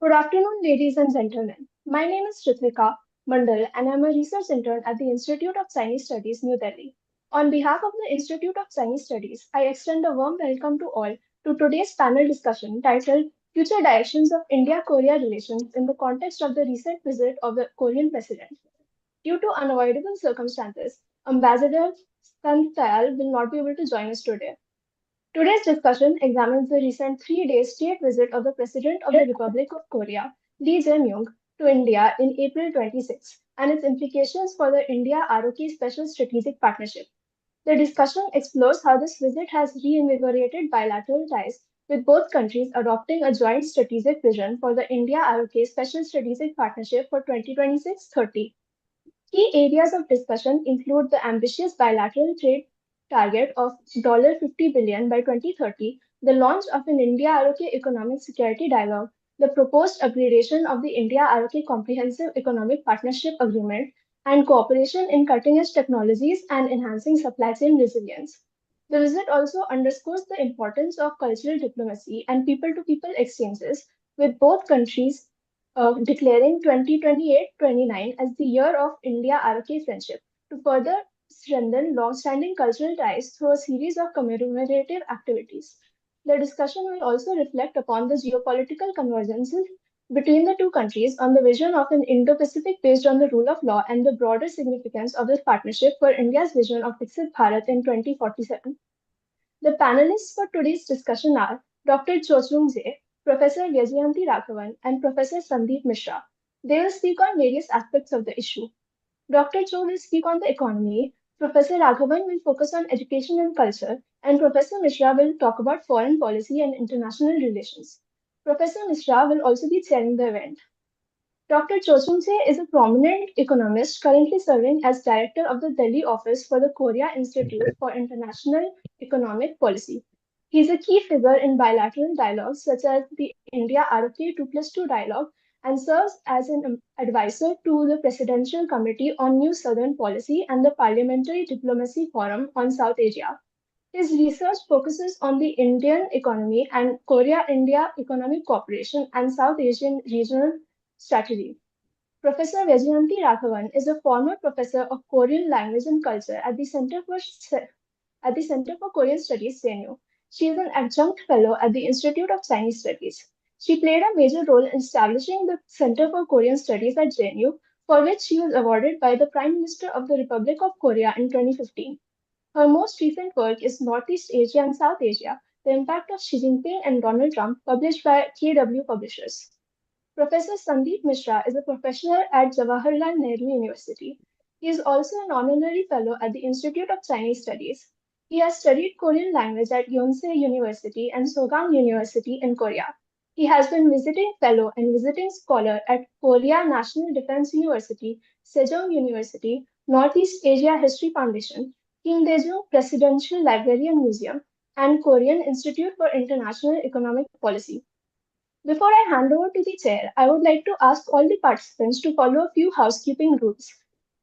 Good afternoon, ladies and gentlemen. My name is Ritvika Mandal, and I'm a research intern at the Institute of Chinese Studies, New Delhi. On behalf of the Institute of Chinese Studies, I extend a warm welcome to all to today's panel discussion titled Future Directions of India-Korea Relations in the context of the recent visit of the Korean president. Due to unavoidable circumstances, Ambassador Sant Tayal will not be able to join us today. Today's discussion examines the recent 3 day state visit of the President of the Republic of Korea, Lee Jae-myung, to India in April 26 and its implications for the India-ROK Special Strategic Partnership. The discussion explores how this visit has reinvigorated bilateral ties, with both countries adopting a joint strategic vision for the India-ROK Special Strategic Partnership for 2026-30. Key areas of discussion include the ambitious bilateral trade target of $50 billion by 2030, the launch of an India-ROK Economic Security Dialogue, the proposed upgradation of the India-ROK Comprehensive Economic Partnership Agreement, and cooperation in cutting-edge technologies and enhancing supply chain resilience. The visit also underscores the importance of cultural diplomacy and people-to-people exchanges, with both countries declaring 2028-29 as the year of India-ROK Friendship to further strengthen long-standing cultural ties through a series of commemorative activities. The discussion will also reflect upon the geopolitical convergences between the two countries on the vision of an Indo-Pacific based on the rule of law and the broader significance of this partnership for India's vision of Viksit Bharat in 2047. The panelists for today's discussion are Dr. Chochung Jae, Professor Yajayanti Raghavan, and Professor Sandeep Mishra. They will speak on various aspects of the issue. Dr. Cho will speak on the economy, Professor Raghavan will focus on education and culture, and Professor Mishra will talk about foreign policy and international relations. Professor Mishra will also be chairing the event. Dr. Chochungse is a prominent economist currently serving as director of the Delhi office for the Korea Institute for International Economic Policy. He is a key figure in bilateral dialogues such as the India-ROK 2+2 dialogue and serves as an advisor to the Presidential Committee on New Southern Policy and the Parliamentary Diplomacy Forum on South Asia. His research focuses on the Indian economy and Korea-India economic cooperation and South Asian regional strategy. Professor Vaijayanti Raghavan is a former professor of Korean language and culture at the Center for Korean Studies, CNU. She is an adjunct fellow at the Institute of Chinese Studies. She played a major role in establishing the Center for Korean Studies at JNU, for which she was awarded by the Prime Minister of the Republic of Korea in 2015. Her most recent work is Northeast Asia and South Asia, The Impact of Xi Jinping and Donald Trump, published by KW Publishers. Professor Sandeep Mishra is a professor at Jawaharlal Nehru University. He is also an honorary fellow at the Institute of Chinese Studies. He has studied Korean language at Yonsei University and Sogang University in Korea. He has been visiting fellow and visiting scholar at Korea National Defense University, Sejong University, Northeast Asia History Foundation, Kim Dae-jung Presidential Library and Museum, and Korean Institute for International Economic Policy. Before I hand over to the chair, I would like to ask all the participants to follow a few housekeeping rules.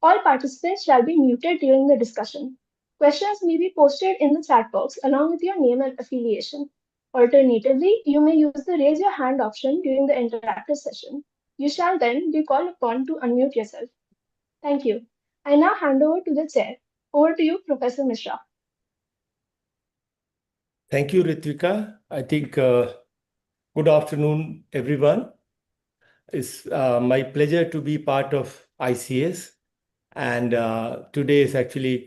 All participants shall be muted during the discussion. Questions may be posted in the chat box along with your name and affiliation. Alternatively, you may use the raise your hand option during the interactive session. You shall then be called upon to unmute yourself. Thank you. I now hand over to the chair. Over to you, Professor Mishra. Thank you, Ritvika. I think good afternoon, everyone. It's my pleasure to be part of ICS, and today is actually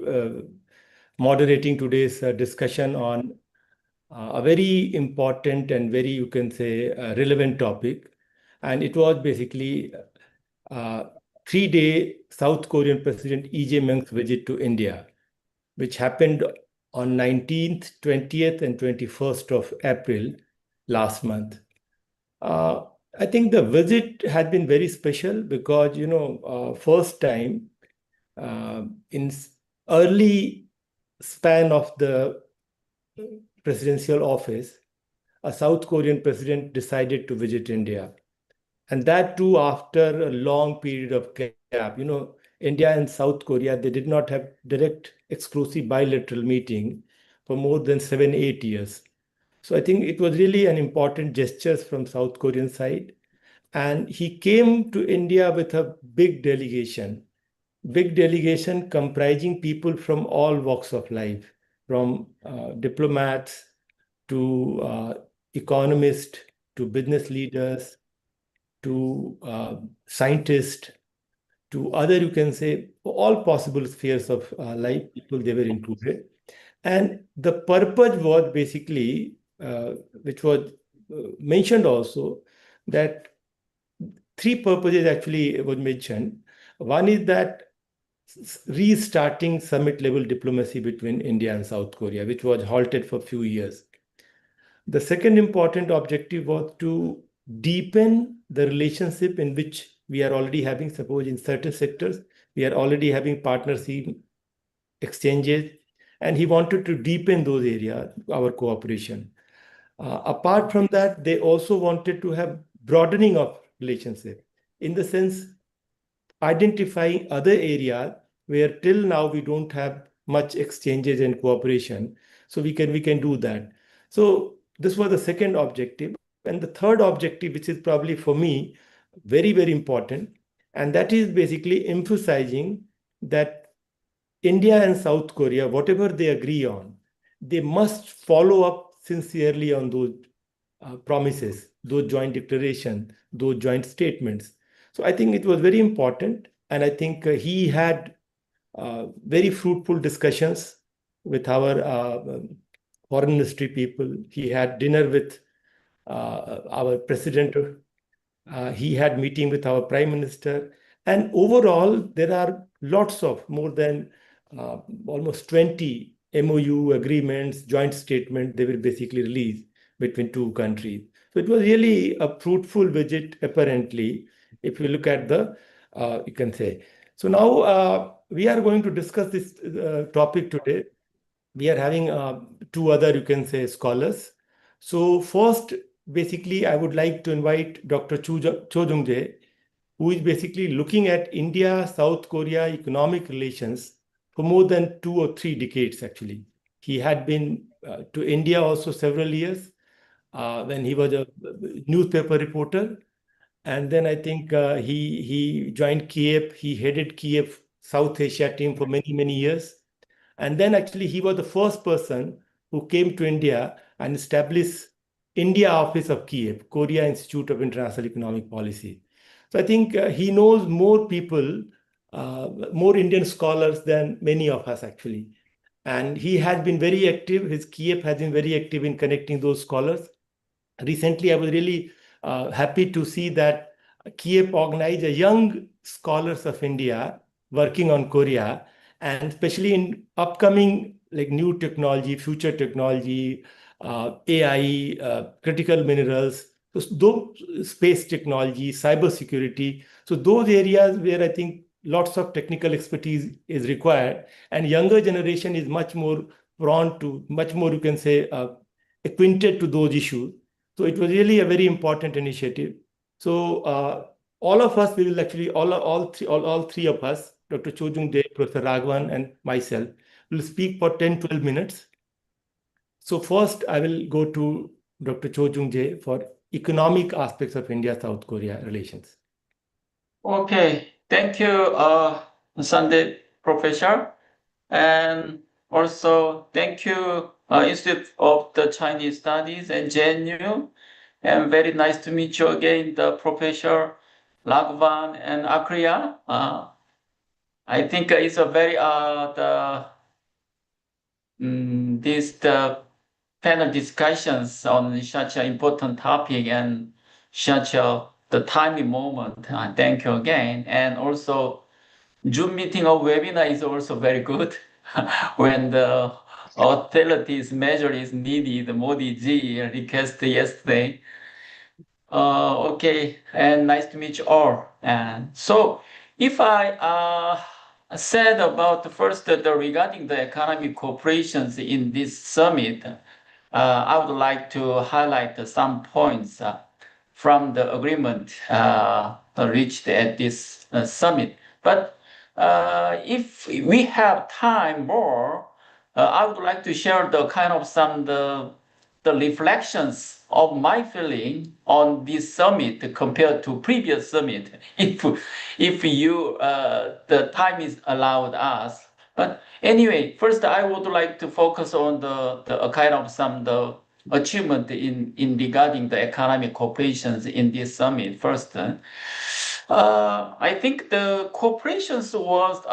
moderating today's discussion on a very important and very, you can say, relevant topic. And it was basically 3 day South Korean President Lee Jae-myung's visit to India, which happened on 19th, 20th, and 21st of April last month. I think the visit had been very special because, first time in early span of the presidential office, a South Korean president decided to visit India. And that too after a long period of gap. India and South Korea, they did not have direct exclusive bilateral meeting for more than 7-8 years. So I think it was really an important gesture from South Korean side. And he came to India with a big delegation comprising people from all walks of life, from diplomats to economists to business leaders to scientists to other, you can say, all possible spheres of life, people they were included. And the purpose was basically, which was mentioned also, that three purposes actually was mentioned. One is that restarting summit level diplomacy between India and South Korea, which was halted for a few years. The second important objective was to deepen the relationship in which we are already having, suppose in certain sectors, we are already having partnership exchanges, and he wanted to deepen those areas, our cooperation. Apart from that, they also wanted to have broadening of relationship in the sense identifying other areas where till now we don't have much exchanges and cooperation. So we can do that. So this was the second objective. And the third objective, which is probably for me very, very important, and that is basically emphasizing that India and South Korea, whatever they agree on, they must follow up sincerely on those promises, those joint declarations, those joint statements. So I think it was very important, and I think he had very fruitful discussions with our foreign ministry people. He had dinner with our president. He had meeting with our prime minister. And overall, there are lots of more than almost 20 MOU agreements, joint statement they will basically release between two countries. So it was really a fruitful visit, apparently, if you look at the, you can say. So now we are going to discuss this topic today. We are having two other, you can say, scholars. So first, basically, I would like to invite Dr. Cho Jung-jae, who is basically looking at India-South Korea economic relations for more than 2 or 3 decades, actually. He had been to India also several years when he was a newspaper reporter. And then I think he joined Kiev. He headed Kiev South Asia team for many, many years. And then actually he was the first person who came to India and established India office of Kiev, Korea Institute of International Economic Policy. So I think he knows more people, more Indian scholars than many of us actually. And he has been very active. His Kiev has been very active in connecting those scholars. Recently, I was really happy to see that Kiev organized a young scholars of India working on Korea, and especially in upcoming like new technology, future technology, AI, critical minerals, those space technology, cyber security. So those areas where I think lots of technical expertise is required, and younger generation is much more prone to, much more you can say acquainted to those issues. So it was really a very important initiative. So all of us, we will actually, all three of us, Dr. Cho Jung-jae, Professor Raghavan, and myself, will speak for 10, 12 minutes. So first, I will go to Dr. Cho Jung-jae for economic aspects of India-South Korea relations. Okay, thank you, Sandeep Professor. And also thank you, Institute of the Chinese Studies and JNU. And very nice to meet you again, the Professor Lagvan and Akriya. I think it's a very the panel discussions on such an important topic and such the timely moment. Thank you again. And also Zoom meeting or webinar is also very good when the authorities measure is needed. Modi ji requested yesterday. Okay, and nice to meet you all. And so, if I said about the first regarding the economic cooperations in this summit, I would like to highlight some points from the agreement reached at this summit. But if we have time more, I would like to share the kind of some the reflections of my feeling on this summit compared to previous summit, if you the time is allowed us. But anyway, first I would like to focus on the kind of the achievement in regarding the economic cooperations in this summit. First, I think the cooperations was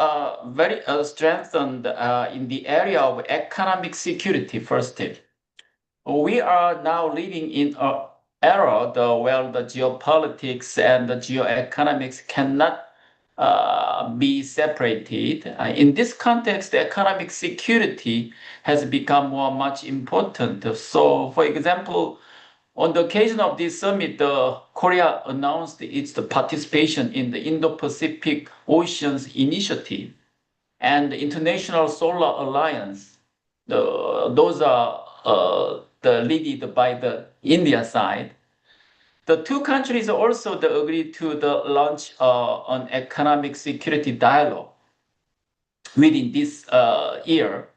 very strengthened in the area of economic security. First, we are now living in an era where the geopolitics and the geoeconomics cannot be separated. In this context, economic security has become much important. So, for example, on the occasion of this summit, Korea announced its participation in the Indo-Pacific Oceans Initiative and the International Solar Alliance. Those are led by the India side. The two countries also agreed to the launch an economic security dialogue within this year.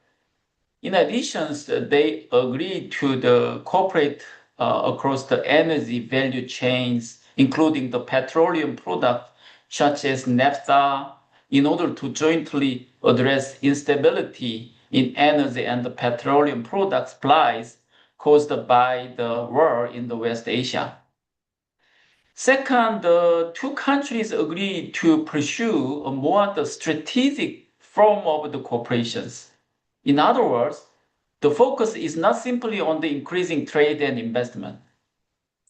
In addition, they agreed to cooperate across the energy value chains, including the petroleum products such as naphtha, in order to jointly address instability in energy and the petroleum product supplies caused by the war in the West Asia. Second, the two countries agreed to pursue a more strategic form of the cooperations. In other words, the focus is not simply on the increasing trade and investment.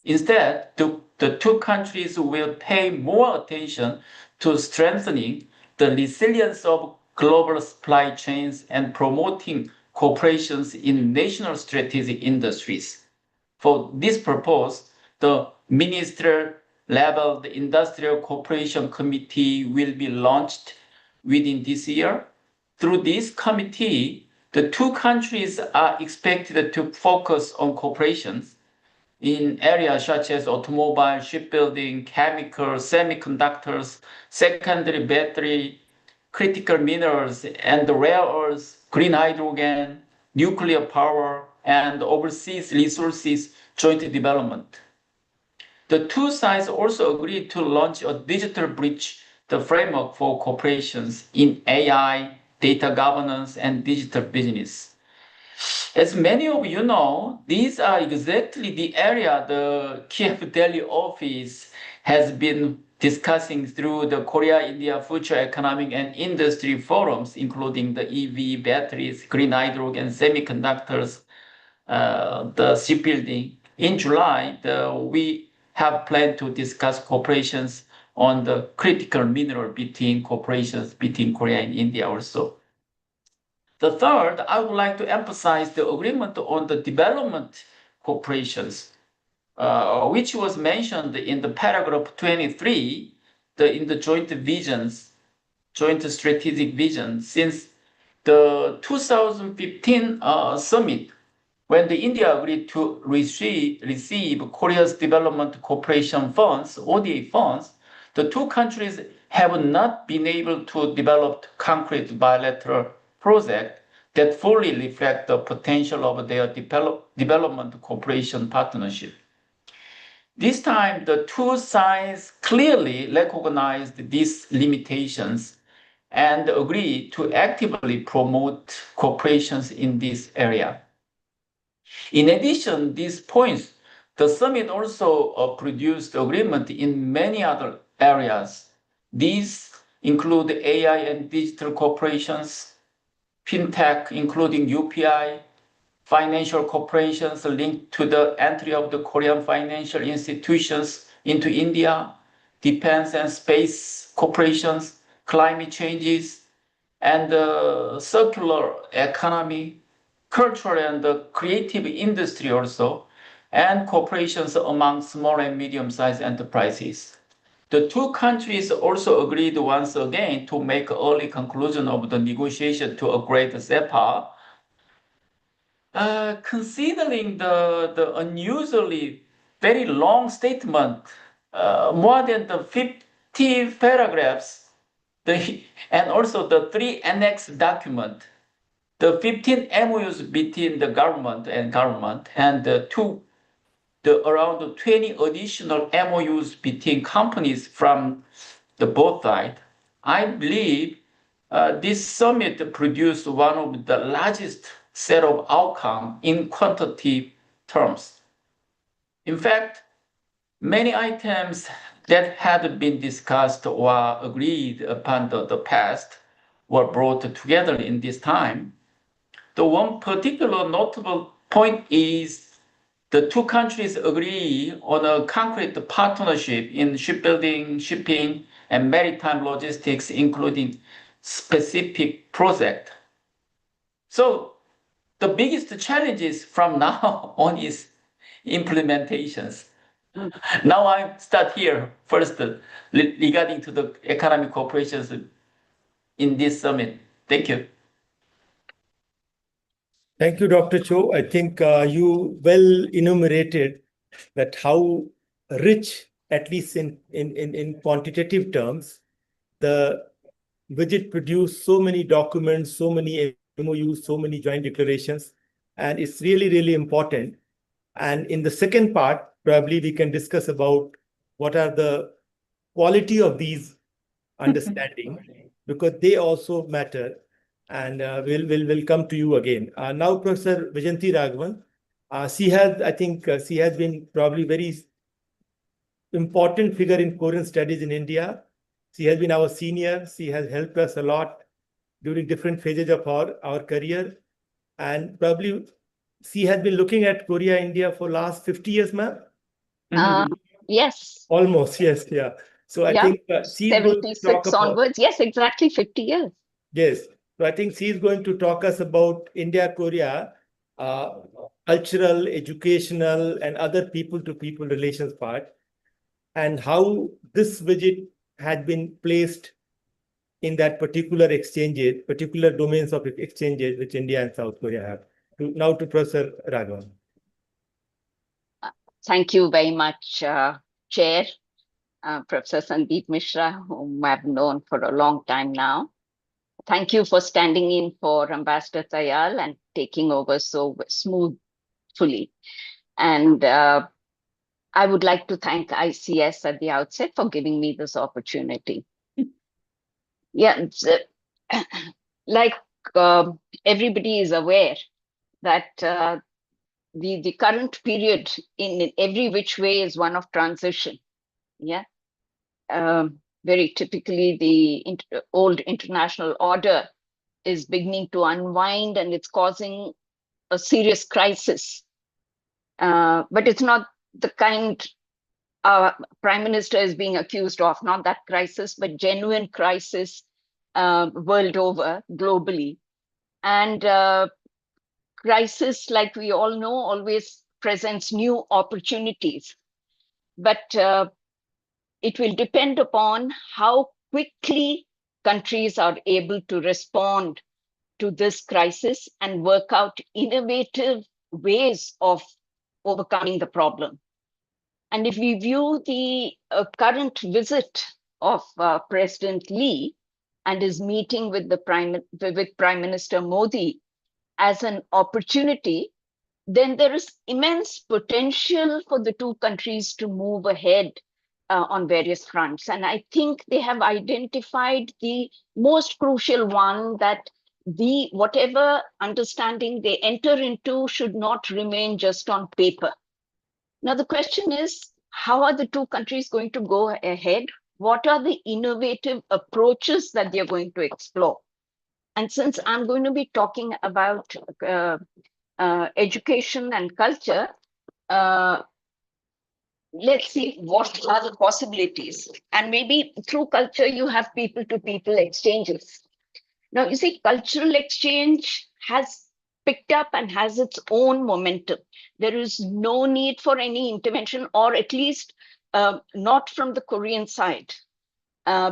Instead, the two countries will pay more attention to strengthening the resilience of global supply chains and promoting cooperations in national strategic industries. For this purpose, the ministerial level Industrial Cooperation Committee will be launched within this year. Through this committee, the two countries are expected to focus on cooperations in areas such as automobile, shipbuilding, chemicals, semiconductors, secondary battery, critical minerals, and rare earths, green hydrogen, nuclear power, and overseas resources joint development. The two sides also agreed to launch a digital bridge, the framework for cooperations in AI, data governance, and digital business. As many of you know, these are exactly the area the Kiev Delhi office has been discussing through the Korea-India Future Economic and Industry Forums, including the EV, batteries, green hydrogen, semiconductors, the shipbuilding. In July, we have planned to discuss cooperations on the critical mineral cooperations between Korea and India also. The third, I would like to emphasize the agreement on the development cooperations, which was mentioned in the paragraph 23 in the joint strategic vision. Since the 2015 summit, when the India agreed to receive Korea's Development Cooperation Funds, ODA funds, the two countries have not been able to develop concrete bilateral projects that fully reflect the potential of their development cooperation partnership. This time, the two sides clearly recognized these limitations and agreed to actively promote cooperations in this area. In addition, these points, the summit also produced agreement in many other areas. These include AI and digital corporations, fintech, including UPI, financial corporations linked to the entry of the Korean financial institutions into India, defense and space corporations, climate changes, and circular economy, cultural and creative industry also, and cooperations among small and medium-sized enterprises. The two countries also agreed once again to make early conclusion of the negotiation to upgrade the SEPA. Considering the unusually very long statement, more than the 50 paragraphs, and also the 3 annex document, the 15 MOUs between the government and the two around 20 additional MOUs between companies from the both sides, I believe this summit produced one of the largest set of outcomes in quantitative terms. In fact, many items that had been discussed or agreed upon the past were brought together in this time. The one particular notable point is the two countries agree on a concrete partnership in shipbuilding, shipping, and maritime logistics, including specific projects. So the biggest challenges from now on is implementations. Now I start here first regarding to the economic cooperations in this summit. Thank you. Thank you, Dr. Cho. I think you well enumerated that how rich, at least in quantitative terms, the budget produced so many documents, so many MOUs, so many joint declarations, and it's really, really important. And in the second part, probably we can discuss about what are the quality of these understanding, because they also matter. And we'll come to you again. Now, Professor Vijayanti Raghavan, she has been probably very important figure in Korean studies in India. She has been our senior. She has helped us a lot during different phases of our career. And probably she has been looking at Korea, India for last 50 years, ma'am? Yes. Almost, yes, yeah. So I think she's going to talk 76 about, onwards. Yes, exactly 50 years. yes. So I think she's going to talk us about India-Korea, cultural, educational, and other people-to-people relations part, and how this visit had been placed in that particular exchanges, particular domains of exchanges which India and South Korea have. Now to Professor Raghavan. Thank you very much, Chair, Professor Sandeep Mishra, whom I've known for a long time now. Thank you for standing in for Ambassador Tayal and taking over so smoothly. And I would like to thank ICS at the outset for giving me this opportunity. Yeah, like everybody is aware that the current period in every which way is one of transition. Yeah. Very typically, the old international order is beginning to unwind, and it's causing a serious crisis. But it's not the kind our Prime Minister is being accused of, not that crisis, but genuine crisis world over, globally. And crisis, like we all know, always presents new opportunities. But it will depend upon how quickly countries are able to respond to this crisis and work out innovative ways of overcoming the problem. And if we view the current visit of President Lee and his meeting with Prime Minister Modi as an opportunity, then there is immense potential for the two countries to move ahead on various fronts. And I think they have identified the most crucial one, that whatever understanding they enter into should not remain just on paper. Now, the question is, how are the two countries going to go ahead? What are the innovative approaches that they're going to explore? And since I'm going to be talking about education and culture, let's see what are the possibilities. And maybe through culture, you have people-to-people exchanges. Now, you see, cultural exchange has picked up and has its own momentum. There is no need for any intervention, or at least not from the Korean side,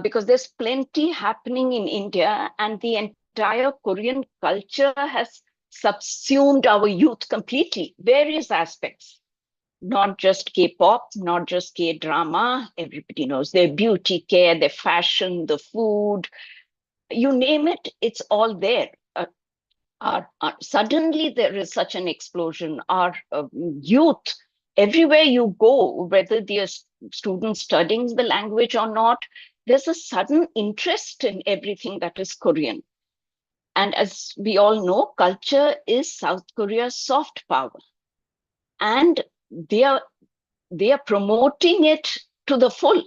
because there's plenty happening in India, and the entire Korean culture has subsumed our youth completely, various aspects, not just K-pop, not just K-drama. Everybody knows their beauty care, their fashion, the food, you name it, it's all there. Suddenly there is such an explosion. Our youth everywhere you go, whether they are students studying the language or not, there's a sudden interest in everything that is Korean. And as we all know, culture is South Korea's soft power. And they are promoting it to the full.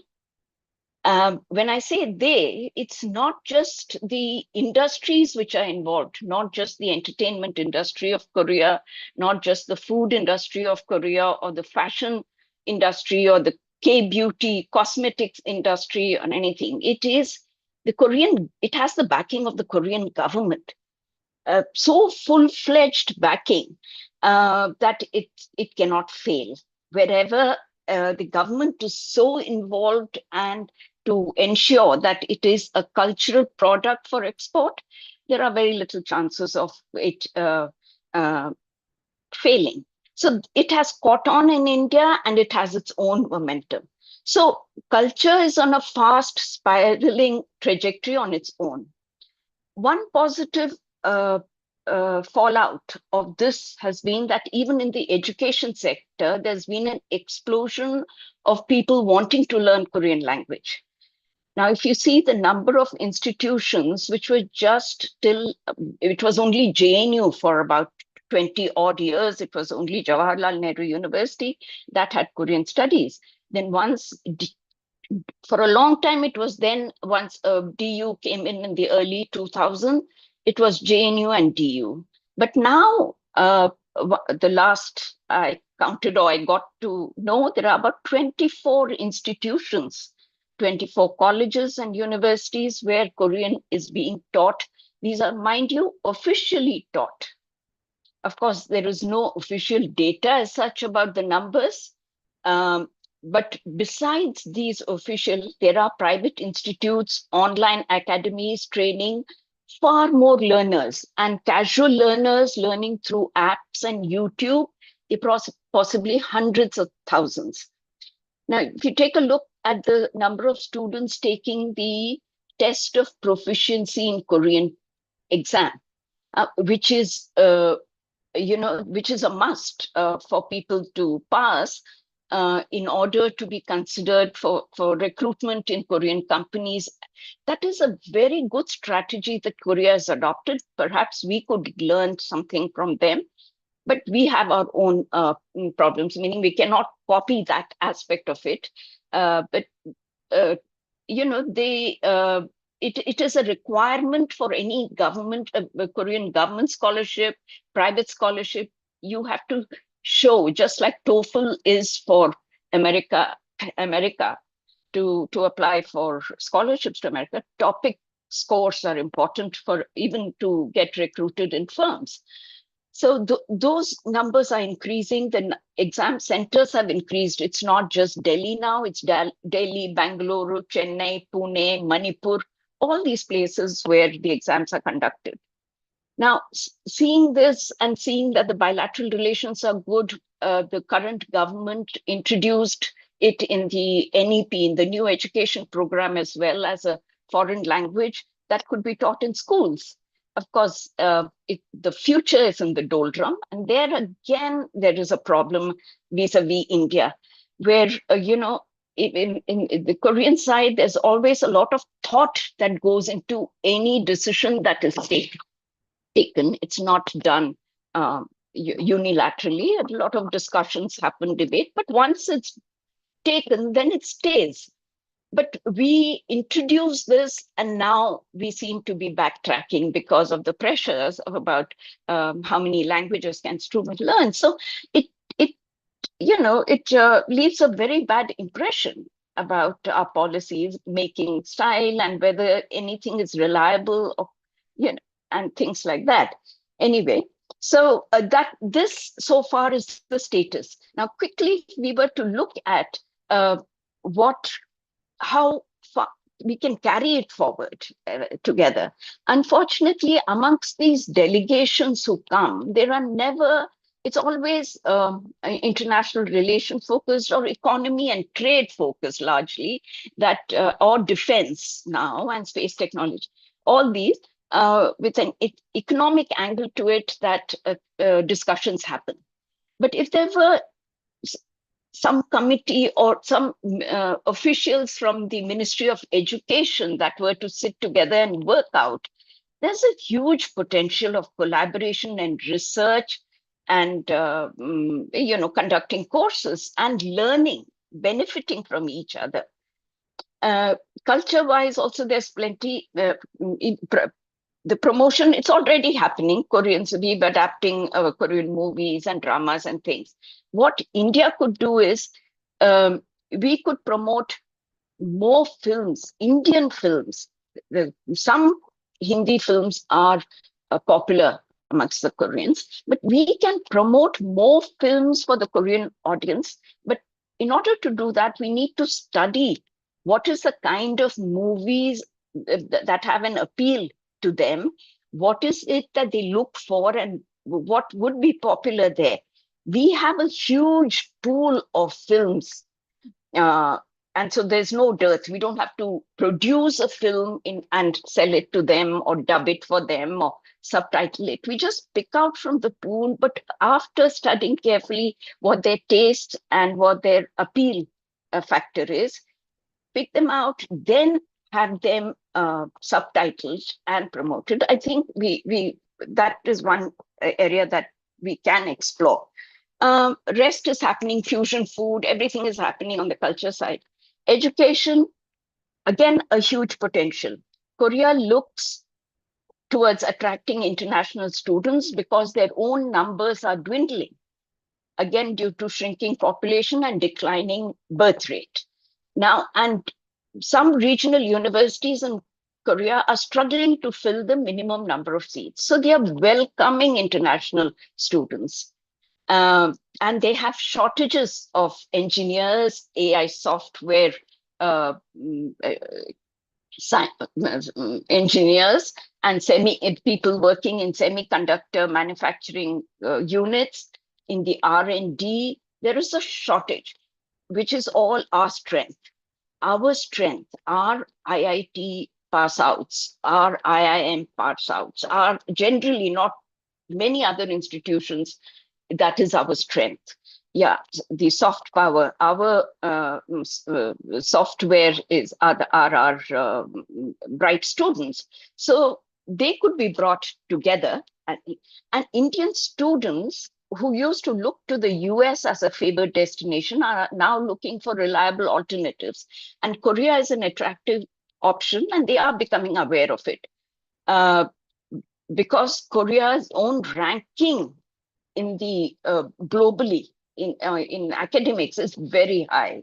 When I say they, it's not just the industries which are involved, not just the entertainment industry of Korea, not just the food industry of Korea, or the fashion industry, or the K-beauty cosmetics industry, or anything. It is the Korean, it has the backing of the Korean government. So full-fledged backing that it cannot fail. Wherever the government is so involved and to ensure that it is a cultural product for export, there are very little chances of it failing. So it has caught on in India, and it has its own momentum. So culture is on a fast spiraling trajectory on its own. One positive fallout of this has been that even in the education sector, there's been an explosion of people wanting to learn Korean language. Now, if you see the number of institutions which were just till, it was only JNU for about 20 odd years, it was only Jawaharlal Nehru University that had Korean studies. Then once, for a long time, it was then, once DU came in the early 2000s, it was JNU and DU. But now, the last I counted, or I got to know, there are about 24 institutions, 24 colleges and universities where Korean is being taught. These are, mind you, officially taught. Of course, there is no official data as such about the numbers. But besides these official, there are private institutes, online academies, training far more learners, and casual learners learning through apps and YouTube, possibly hundreds of thousands. Now, if you take a look at the number of students taking the test of proficiency in Korean exam, which is which is a must for people to pass in order to be considered for recruitment in Korean companies. That is a very good strategy that Korea has adopted. Perhaps we could learn something from them, but we have our own problems, meaning we cannot copy that aspect of it. But it is a requirement for any government, Korean government scholarship, private scholarship. You have to show, just like TOEFL is for America to apply for scholarships to America, topic scores are important for even to get recruited in firms. So those numbers are increasing. The exam centers have increased. It's not just Delhi now, it's Delhi, Bangalore, Chennai, Pune, Manipur, all these places where the exams are conducted. Now, seeing this and seeing that the bilateral relations are good, the current government introduced it in the NEP, in the new education program, as well as a foreign language that could be taught in schools. Of course, the future is in the doldrum. And there again, there is a problem vis-a-vis India, where, in the Korean side, there's always a lot of thought that goes into any decision that is taken. It's not done unilaterally. A lot of discussions happen, debate, but once it's taken, then it stays. But we introduced this, and now we seem to be backtracking because of the pressures of about how many languages can students learn. So it leaves a very bad impression about our policies, making style, and whether anything is reliable, or and things like that. Anyway, so this so far is the status. Now, quickly, if we were to look at how far we can carry it forward together. Unfortunately, amongst these delegations who come, there are never, it's always international relation focused or economy and trade focused largely, that or defense now and space technology, all these with an economic angle to it, that discussions happen. But if there were some committee or some officials from the Ministry of Education that were to sit together and work out. There's a huge potential of collaboration and research and conducting courses and learning, benefiting from each other. Culture-wise, also there's plenty. The promotion, it's already happening. Koreans, we're adapting Korean movies and dramas and things. What India could do is we could promote more films, Indian films. Some Hindi films are popular amongst the Koreans, but we can promote more films for the Korean audience. But in order to do that, we need to study what is the kind of movies that have an appeal to them, what is it that they look for, and what would be popular there. We have a huge pool of films, and so there's no dearth. We don't have to produce a film and sell it to them or dub it for them or subtitle it. We just pick out from the pool, but after studying carefully what their taste and what their appeal factor is, pick them out, then have them subtitled and promoted. I think that is one area that we can explore. Rest is happening, fusion food, everything is happening on the culture side. Education, again, a huge potential. Korea looks towards attracting international students because their own numbers are dwindling, again, due to shrinking population and declining birth rate. Now, and some regional universities in Korea are struggling to fill the minimum number of seats. So they are welcoming international students. And they have shortages of engineers, AI software engineers, and people working in semiconductor manufacturing units, in the R&D. There is a shortage, which is all our strength. Our strength, our IIT pass outs, our IIM pass outs, are generally not many other institutions. That is our strength. Yeah, the soft power, our software are our bright students. So they could be brought together, and Indian students who used to look to the US as a favored destination are now looking for reliable alternatives. And Korea is an attractive option, and they are becoming aware of it. Because Korea's own ranking in the globally in academics is very high,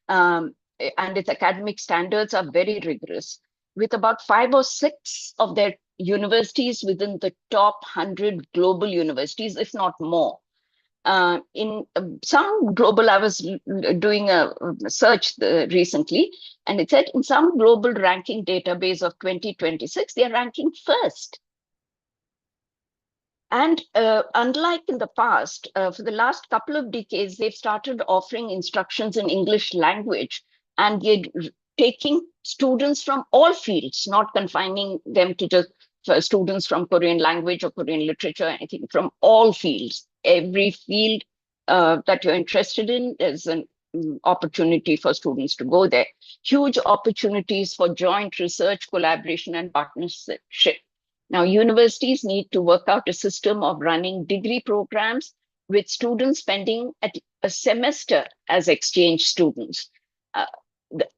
and its academic standards are very rigorous, with about 5 or 6 of their universities within the top 100 global universities, if not more. In some global, I was doing a search recently, and it said in some global ranking database of 2026, they are ranking first. And unlike in the past, for the last couple of decades, they've started offering instructions in English language, and they're taking students from all fields, not confining them to just students from Korean language or Korean literature, anything from all fields. Every field that you're interested in, there's an opportunity for students to go there. Huge opportunities for joint research, collaboration, and partnership. Now, universities need to work out a system of running degree programs with students spending a semester as exchange students.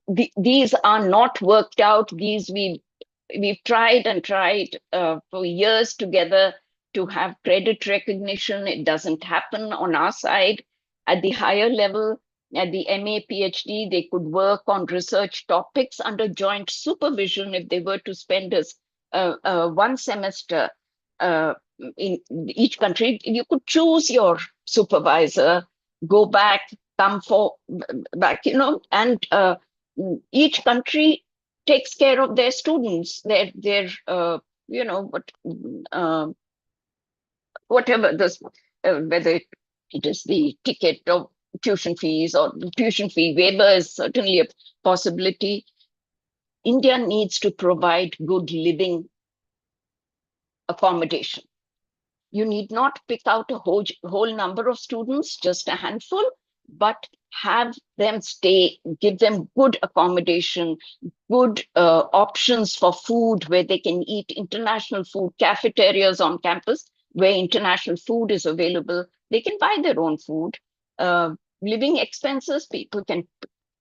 These are not worked out. These we've tried and tried for years together to have credit recognition. It doesn't happen on our side. At the higher level, at the MA, PhD, they could work on research topics under joint supervision if they were to spend one semester in each country. You could choose your supervisor, go back, come back, and each country takes care of their students, their whatever this, whether it is the ticket or tuition fees or tuition fee waiver is certainly a possibility. India needs to provide good living accommodation. You need not pick out a whole number of students, just a handful, but have them stay, give them good accommodation, good options for food where they can eat international food, cafeterias on campus where international food is available. They can buy their own food. Living expenses people can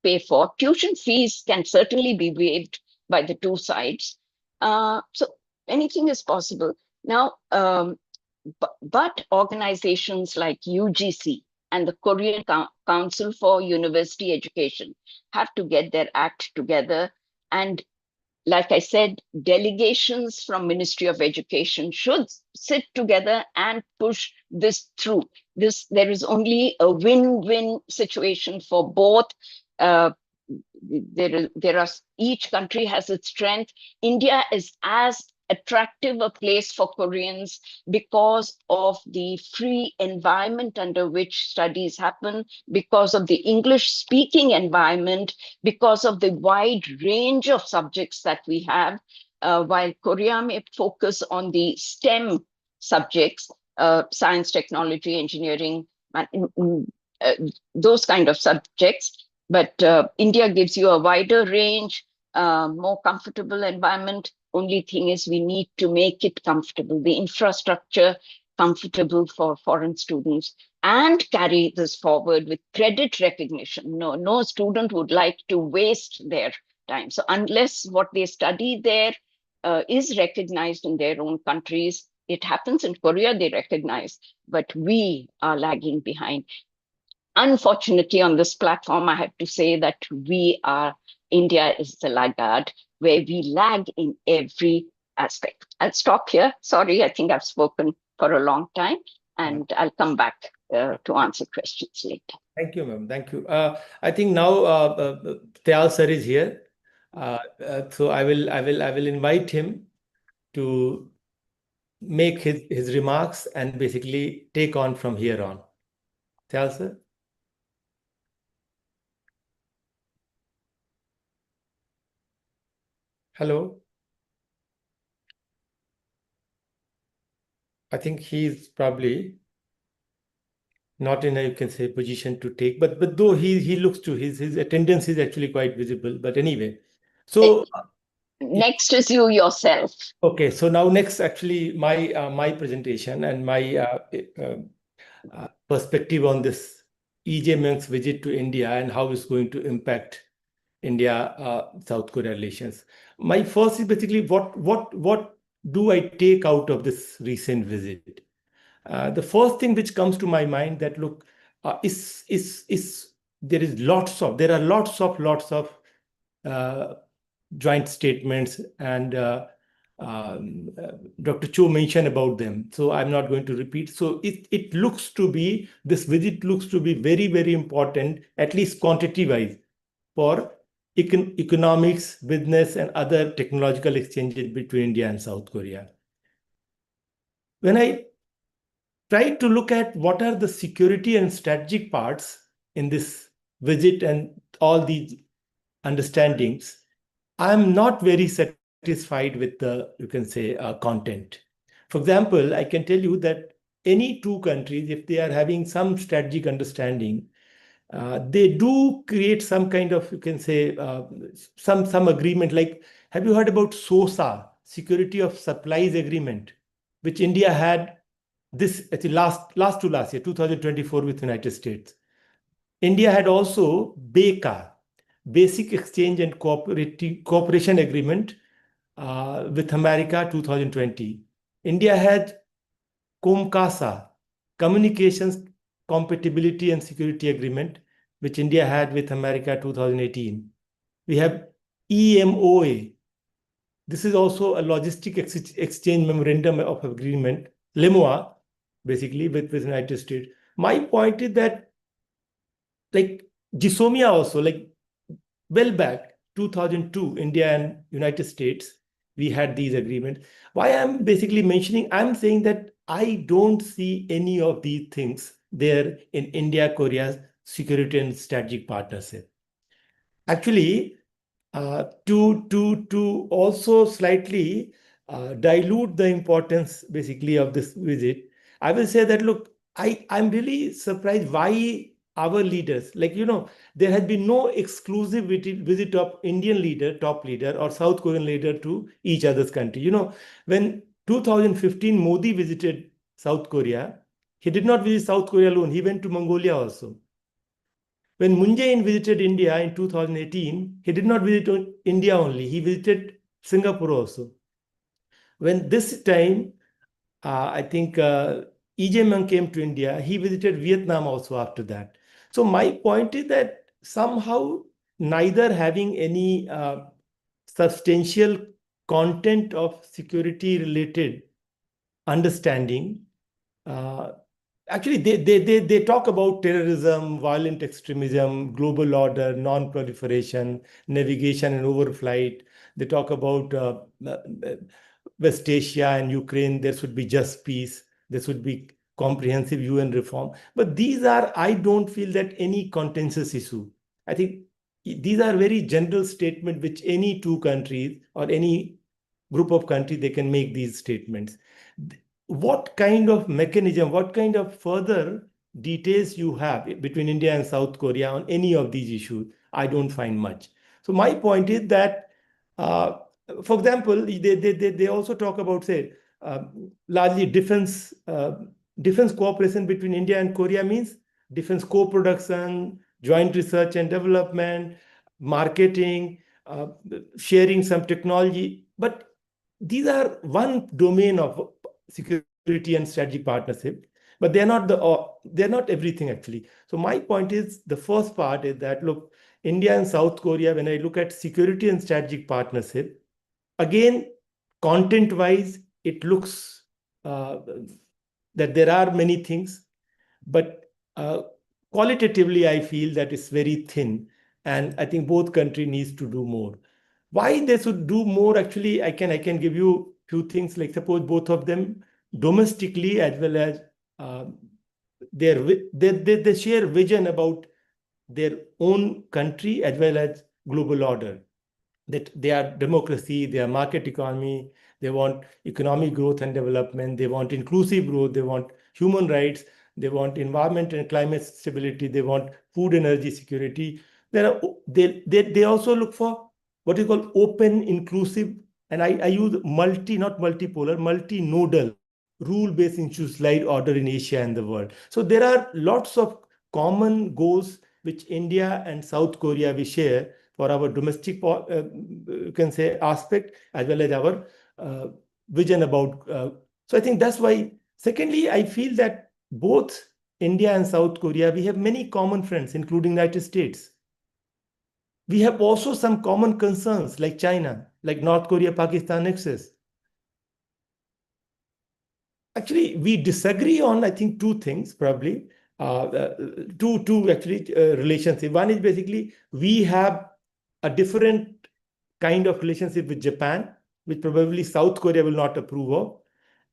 pay for. Tuition fees can certainly be waived by the two sides. So anything is possible. Now, but organizations like UGC and the Korean Council for University Education have to get their act together. And like I said, delegations from Ministry of Education should sit together and push this through. There is only a win-win situation for both. Each country has its strength. India is as attractive a place for Koreans because of the free environment under which studies happen, because of the English-speaking environment, because of the wide range of subjects that we have. While Korea may focus on the STEM subjects, science, technology, engineering, those kind of subjects, but India gives you a wider range, more comfortable environment. Only thing is we need to make it comfortable, the infrastructure comfortable for foreign students, and carry this forward with credit recognition. No student would like to waste their time. So unless what they study there is recognized in their own countries, it happens in Korea, they recognize, but we are lagging behind. Unfortunately, on this platform, I have to say that India is the laggard, where we lag in every aspect. I'll stop here. Sorry, I think I've spoken for a long time, and I'll come back to answer questions later. Thank you, ma'am. Thank you. I think now Tyal sir is here, so I will invite him to make his remarks and basically take on from here on. Tyal sir. Hello. I think he's probably not in a, you can say, position to take, but though he looks to his attendance is actually quite visible. But anyway, so next is you yourself. Okay, so now next actually my presentation and my perspective on this E.J. Myung's visit to India and how it's going to impact India-South Korea relations. My first is basically what do I take out of this recent visit? The first thing which comes to my mind that look there are lots of joint statements and Dr. Cho mentioned about them, so I'm not going to repeat. So it looks to be, this visit looks to be very, very important, at least quantity-wise, for economics, business, and other technological exchanges between India and South Korea. When I try to look at what are the security and strategic parts in this visit and all these understandings, I'm not very satisfied with the, you can say, content. For example, I can tell you that any two countries, if they are having some strategic understanding, they do create some kind of, you can say, some agreement. Like, have you heard about SOSA, Security of Supplies Agreement, which India had this at the last year, 2024, with United States. India had also BECA, Basic Exchange and Cooperation Agreement, with America, 2020. India had COMCASA, Communications Compatibility and Security Agreement, which India had with America, 2018. We have EMOA. This is also a Logistic Exchange Memorandum of Agreement, LEMOA, basically, with the United States. My point is that, like GSOMIA also, like well back 2002, India and United States, we had these agreements. Why I'm basically mentioning, I'm saying that I don't see any of these things there in India-Korea's security and strategic partnership. Actually, to also slightly dilute the importance basically of this visit, I will say that, look, I'm really surprised why our leaders, like, there has been no exclusive visit of Indian leader, top leader, or South Korean leader to each other's country. When 2015 Modi visited South Korea, he did not visit South Korea alone. He went to Mongolia also. When Moon Jae-in visited India in 2018, he did not visit India only. He visited Singapore also. When this time, I think E.J. Myung came to India, he visited Vietnam also after that. So my point is that somehow neither having any substantial content of security related understanding, actually they talk about terrorism, violent extremism, global order, non-proliferation, navigation and overflight. They talk about West Asia and Ukraine, there should be just peace, there should be comprehensive UN reform. But these are, I don't feel that any contentious issue. I think these are very general statements which any two countries or any group of countries, they can make these statements. What kind of mechanism, what kind of further details you have between India and South Korea on any of these issues? I don't find much. So my point is that, for example, they also talk about, say, largely defense cooperation between India and Korea means defense co-production, joint research and development, marketing, sharing some technology. But these are one domain of security and strategic partnership, but they're not everything actually. So my point is, the first part is that, look, India and South Korea, when I look at security and strategic partnership, again, content-wise, it looks that there are many things, but qualitatively, I feel that it's very thin, and I think both countries needs to do more. Why they should do more? Actually, I can give you few things. Like, suppose both of them domestically as well as they share vision about their own country as well as global order. That they are democracy, they are market economy, they want economic growth and development, they want inclusive growth, they want human rights, they want environment and climate stability, they want food energy security. They also look for what is called open, inclusive, and I use not multipolar, multinodal, rule-based institutionalized order in Asia and the world. So there are lots of common goals which India and South Korea we share for our domestic, you can say, aspect, as well as our vision about. So I think that's why. Secondly, I feel that both India and South Korea, we have many common friends, including United States. We have also some common concerns like China, like North Korea, Pakistan nexus. Actually, we disagree on, I think, two things, probably. Two actually relationship. One is basically we have a different kind of relationship with Japan, which probably South Korea will not approve of.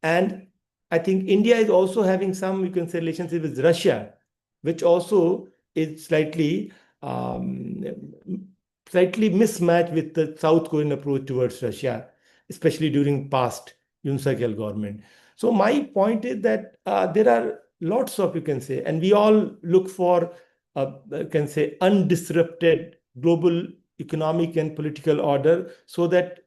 And I think India is also having some, you can say, relationship with Russia, which also is slightly mismatched with the South Korean approach towards Russia, especially during past Yoon Suk-yeol government. So my point is that there are lots of, you can say, and we all look for, you can say, undisrupted global economic and political order, so that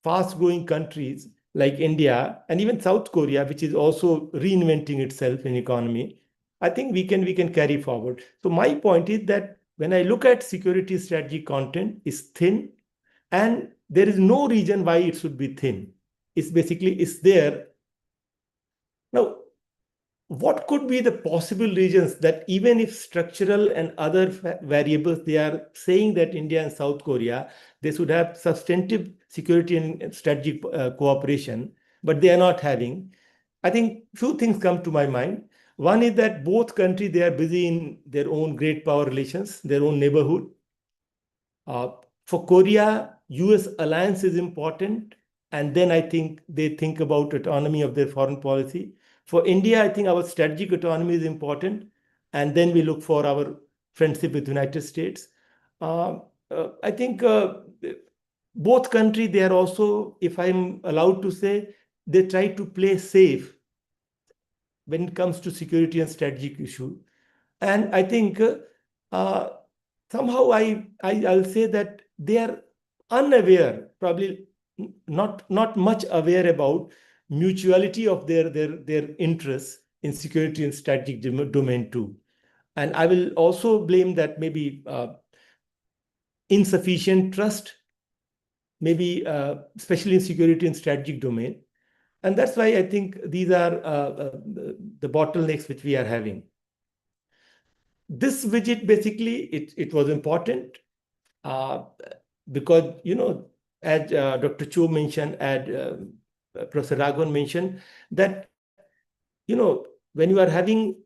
fast-growing countries like India and even South Korea, which is also reinventing itself in economy, I think we can carry forward. So my point is that when I look at security strategy content, is thin, and there is no reason why it should be thin. It's there. Now, what could be the possible reasons that even if structural and other variables, they are saying that India and South Korea, they should have substantive security and strategic cooperation, but they are not having? I think few things come to my mind. One is that both countries, they are busy in their own great power relations, their own neighborhood. For Korea, US alliance is important, and then I think they think about autonomy of their foreign policy. For India, I think our strategic autonomy is important, and then we look for our friendship with the United States. I think both countries, they are also, if I'm allowed to say, they try to play safe when it comes to security and strategic issue. And I think somehow I'll say that they are unaware, probably not much aware about mutuality of their interests in security and strategic domain too. And I will also blame that maybe insufficient trust, maybe especially in security and strategic domain. And that's why I think these are the bottlenecks which we are having. This visit, basically, it was important because, as Dr. Cho mentioned, and Professor Raghavan mentioned, that, when you are having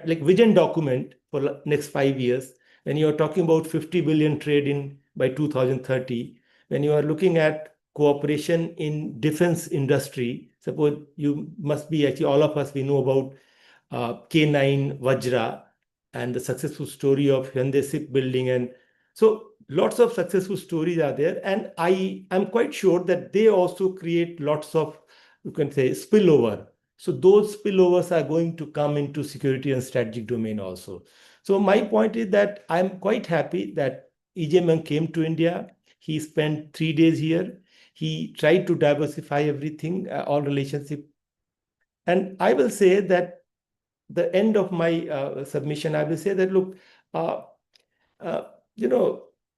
like vision document for next 5 years, when you are talking about 50 billion trade in by 2030, when you are looking at cooperation in defense industry, suppose you must be, actually all of us, we know about K9 Vajra and the successful story of Hyundai shipbuilding. And so lots of successful stories are there. And I am quite sure that they also create lots of, you can say, spillover. So those spillovers are going to come into security and strategic domain also. So my point is that I'm quite happy that E.J. Myung came to India. He spent 3 days here. He tried to diversify everything, all relationship. And I will say that the end of my submission, I will say that, look,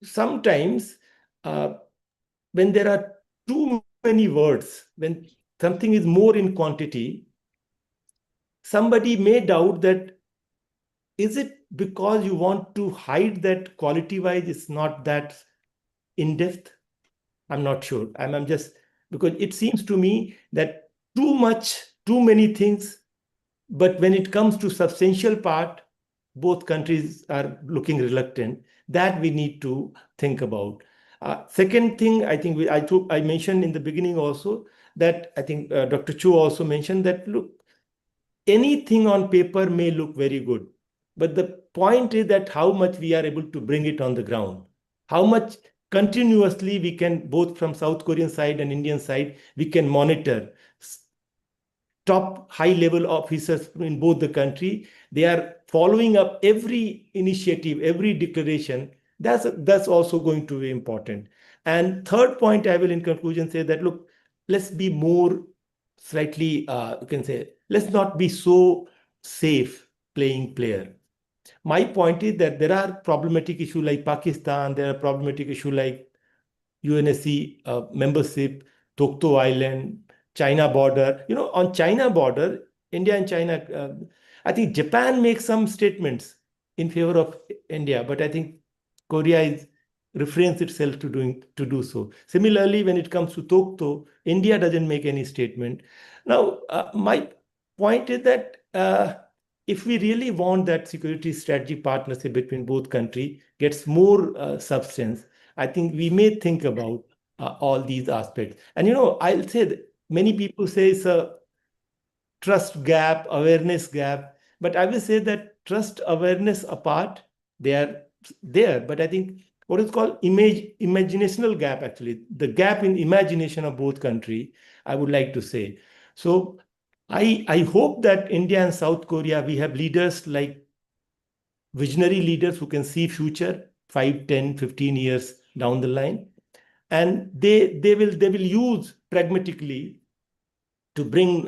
sometimes when there are too many words, when something is more in quantity, somebody may doubt that, is it because you want to hide that quality-wise it's not that in-depth? I'm not sure. I'm just, because it seems to me that too many things, but when it comes to substantial part, both countries are looking reluctant. That we need to think about. Second thing, I think I mentioned in the beginning also, that I think Dr. Cho also mentioned that, look, anything on paper may look very good, but the point is that how much we are able to bring it on the ground, how much continuously we can, both from South Korean side and Indian side, we can monitor top high-level officers in both the country. They are following up every initiative, every declaration. That's also going to be important. And third point, I will in conclusion say that, look, let's be more slightly, you can say, let's not be so safe playing player. My point is that there are problematic issues like Pakistan, there are problematic issues like UNSC membership, Tokto Island, China border. On China border, India and China, I think Japan makes some statements in favor of India, but I think Korea refrains itself to do so. Similarly, when it comes to Tokto, India doesn't make any statement. Now, my point is that if we really want that security strategy partnership between both countries gets more substance, I think we may think about all these aspects. And I'll say that many people say it's a trust gap, awareness gap, but I will say that trust, awareness apart, they are there. But I think what is called imaginational gap, actually, the gap in imagination of both countries, I would like to say. So I hope that India and South Korea, we have leaders like visionary leaders who can see future 5, 10, 15 years down the line. And they will use pragmatically to bring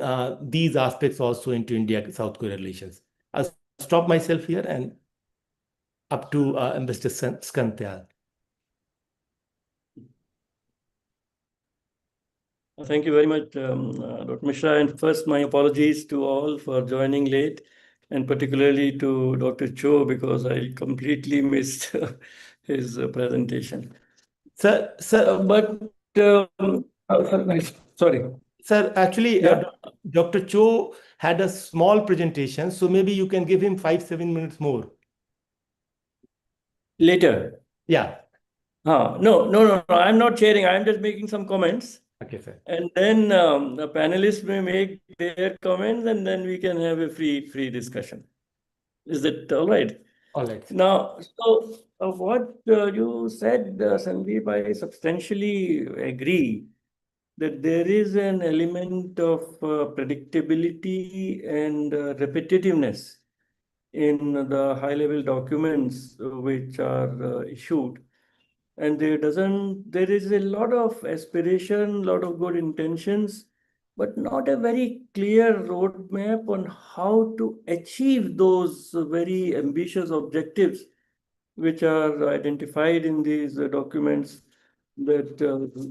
these aspects also into India-South Korea relations. I'll stop myself here and up to Ambassador Skantyal. Thank you very much, Dr. Mishra. And first, my apologies to all for joining late, and particularly to Dr. Cho, because I completely missed his presentation. Sir, sorry. Sir, actually, Yeah. Dr. Cho had a small presentation, so maybe you can give him 5-7 minutes more. Later. Yeah. No. I'm not sharing. I'm just making some comments. Okay, sir. And then the panelists may make their comments, and then we can have a free discussion. Is that all right? All right. Now, so what you said, Sandeep, I substantially agree that there is an element of predictability and repetitiveness in the high-level documents which are issued. And there is a lot of aspiration, a lot of good intentions, but not a very clear roadmap on how to achieve those very ambitious objectives which are identified in these documents, that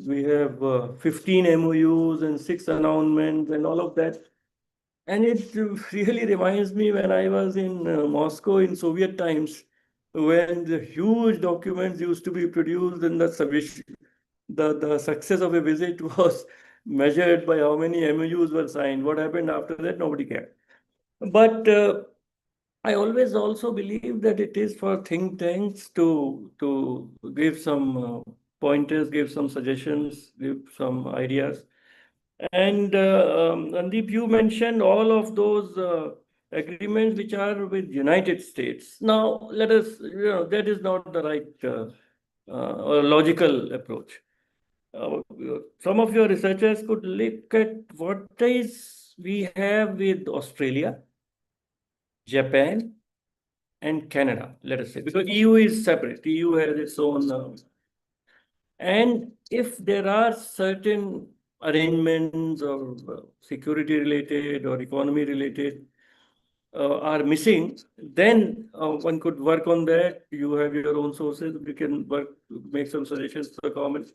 we have 15 MOUs and 6 announcements and all of that. And it really reminds me when I was in Moscow in Soviet times, when the huge documents used to be produced and the success of a visit was measured by how many MOUs were signed. What happened after that, nobody cared. But I always also believe that it is for think tanks to give some pointers, give some suggestions, give some ideas. And Sandeep, you mentioned all of those agreements which are with United States. Now, let us, that is not the right or logical approach. Some of your researchers could look at what is we have with Australia, Japan, and Canada, let us say, because EU is separate. EU has its own. And if there are certain arrangements or security related or economy related are missing, then one could work on that. You have your own sources. We can work, make some suggestions to the government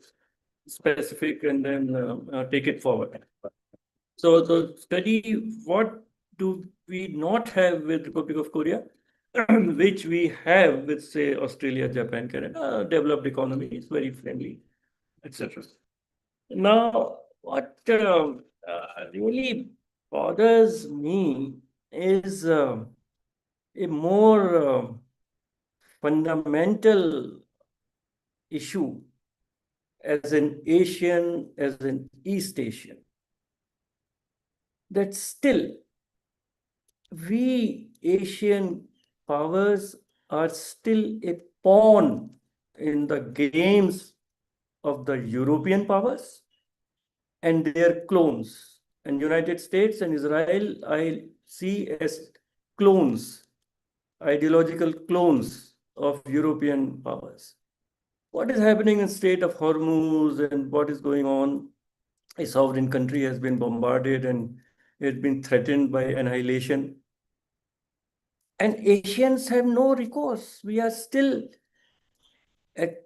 specific, and then take it forward. So the study, what do we not have with Republic of Korea, which we have with, say, Australia, Japan, Canada, developed economies, very friendly, etc. Now, what really bothers me is a more fundamental issue as an Asian, as an East Asian, that still we Asian powers are still a pawn in the games of the European powers and their clones. And United States and Israel, I see as clones, ideological clones of European powers. What is happening in Strait of Hormuz and what is going on? A sovereign country has been bombarded and it has been threatened by annihilation. And Asians have no recourse. We are still at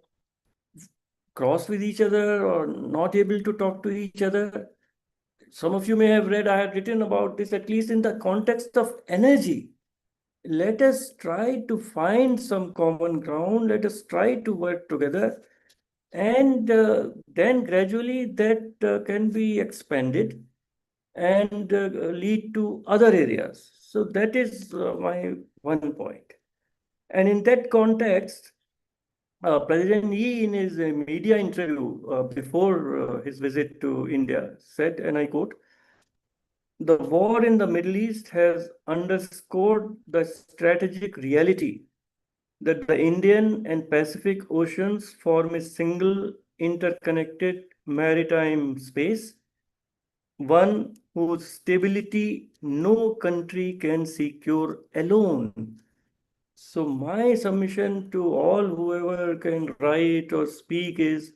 cross with each other or not able to talk to each other. Some of you may have read, I have written about this, at least in the context of energy. Let us try to find some common ground. Let us try to work together. And then gradually that can be expanded and lead to other areas. So that is my one point. And in that context, President Yi, in his media interview before his visit to India, said, and I quote, "The war in the Middle East has underscored the strategic reality that the Indian and Pacific Oceans form a single interconnected maritime space, one whose stability no country can secure alone." So my submission to all whoever can write or speak is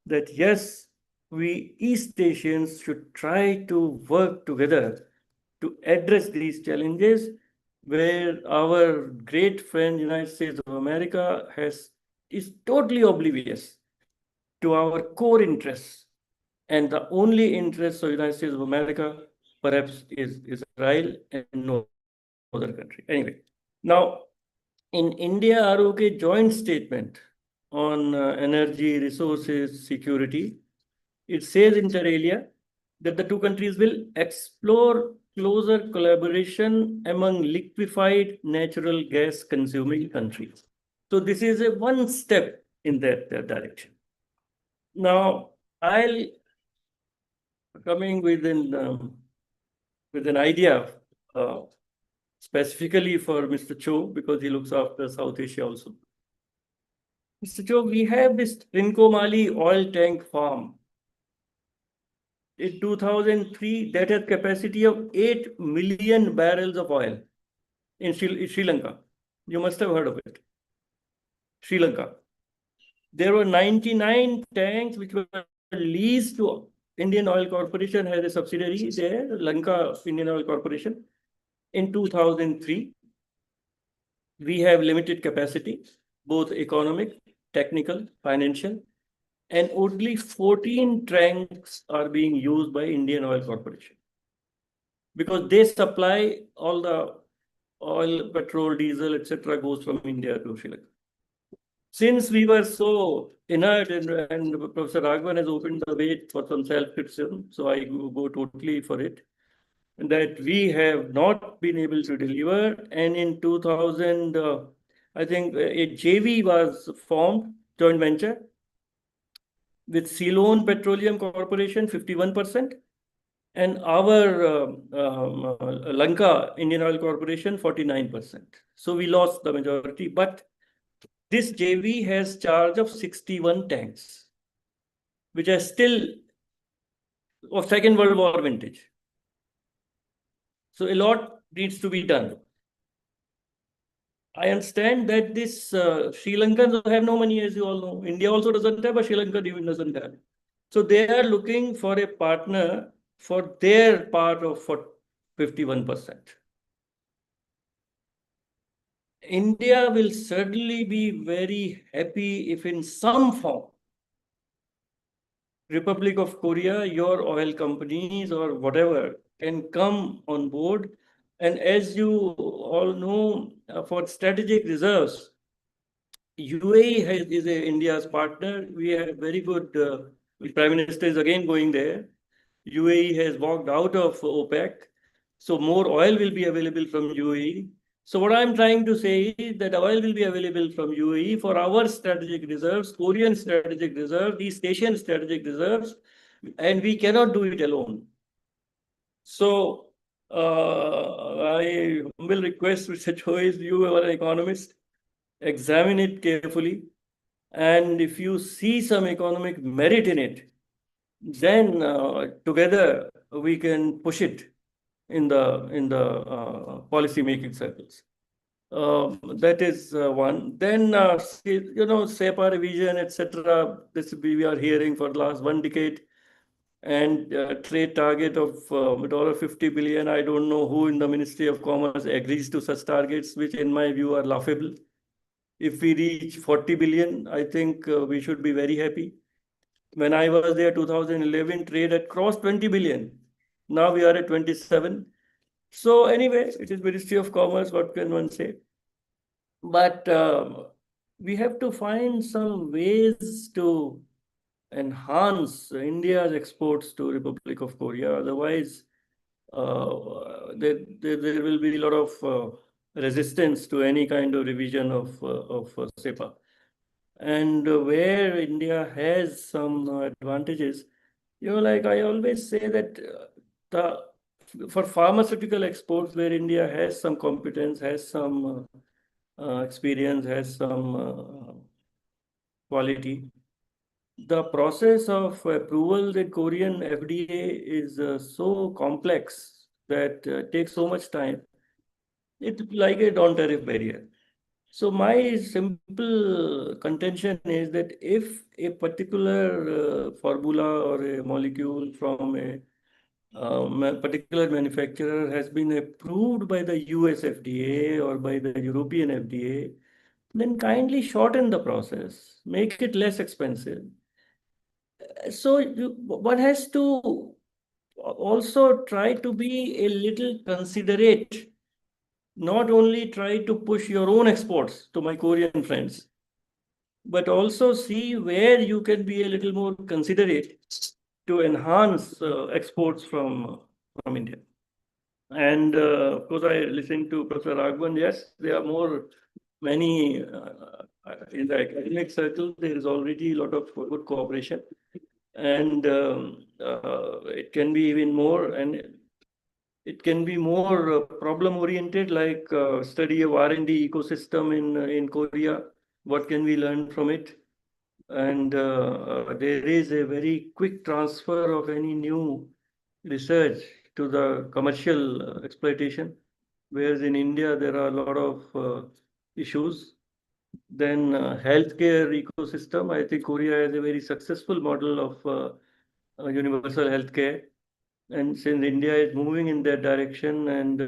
that yes, we East Asians should try to work together to address these challenges, where our great friend United States of America is totally oblivious to our core interests. And the only interest of United States of America perhaps is Israel and no other country. Anyway, now in India-ROK joint statement on energy, resources, security, it says inter alia that the two countries will explore closer collaboration among liquefied natural gas consuming countries. So this is a one step in that direction. Now, I'll coming with an idea specifically for Mr. Cho, because he looks after South Asia also. Mr. Cho, we have this Trincomalee oil tank farm in 2003 that had capacity of 8 million barrels of oil. in Sri Lanka. You must have heard of it. Sri Lanka. There were 99 tanks which were leased to Indian Oil Corporation, has a subsidiary there, Lanka Indian Oil Corporation, in 2003. We have limited capacity, both economic, technical, financial, and only 14 tanks are being used by Indian Oil Corporation because they supply all the oil, petrol, diesel, etc. goes from India to Sri Lanka. Since we were so inert and Professor Raghavan has opened the way for some self-criticism, so I go totally for it, that we have not been able to deliver. And in 2000, I think a JV was formed, joint venture, with Ceylon Petroleum Corporation, 51%, and our Lanka Indian Oil Corporation, 49%. So we lost the majority, but this JV has charge of 61 tanks, which are still of Second World War vintage. So a lot needs to be done. I understand that this Sri Lankans have no money, as you all know. India also doesn't have, but Sri Lanka even doesn't have. So they are looking for a partner for their part of 51%. India will certainly be very happy if in some form, Republic of Korea, your oil companies or whatever can come on board. And as you all know, for strategic reserves, UAE is India's partner. We have very good, the Prime Minister is again going there. UAE has walked out of OPEC. So more oil will be available from UAE. So what I'm trying to say is that oil will be available from UAE for our strategic reserves, Korean strategic reserves, East Asian strategic reserves, and we cannot do it alone. So I will request Mr. Choice, you are an economist, examine it carefully. And if you see some economic merit in it, then together we can push it in the policy making circles. That is one. Then SEPA revision, etc. This we are hearing for the last 1 decade, and trade target of $50 billion. I don't know who in the Ministry of Commerce agrees to such targets, which in my view are laughable. If we reach 40 billion, I think we should be very happy. When I was there, 2011, trade had crossed 20 billion. Now we are at 27. So anyway, it is Ministry of Commerce, what can one say? But we have to find some ways to enhance India's exports to Republic of Korea. Otherwise, there will be a lot of resistance to any kind of revision of SEPA. And where India has some advantages, like I always say that for pharmaceutical exports, where India has some competence, has some experience, has some quality, the process of approval in Korean FDA is so complex that takes so much time. It's like a non-tariff barrier. So my simple contention is that if a particular formula or a molecule from a particular manufacturer has been approved by the US FDA or by the European FDA, then kindly shorten the process, make it less expensive. So one has to also try to be a little considerate, not only try to push your own exports to my Korean friends, but also see where you can be a little more considerate to enhance exports from India. And of course, I listened to Professor Raghavan. Yes, there are many in the academic circle. There is already a lot of good cooperation, and it can be even more, and it can be more problem-oriented, like study of R&D ecosystem in Korea. What can we learn from it? And there is a very quick transfer of any new research to the commercial exploitation. whereas in India there are a lot of issues. Then healthcare ecosystem, I think Korea has a very successful model of universal healthcare. And since India is moving in that direction, and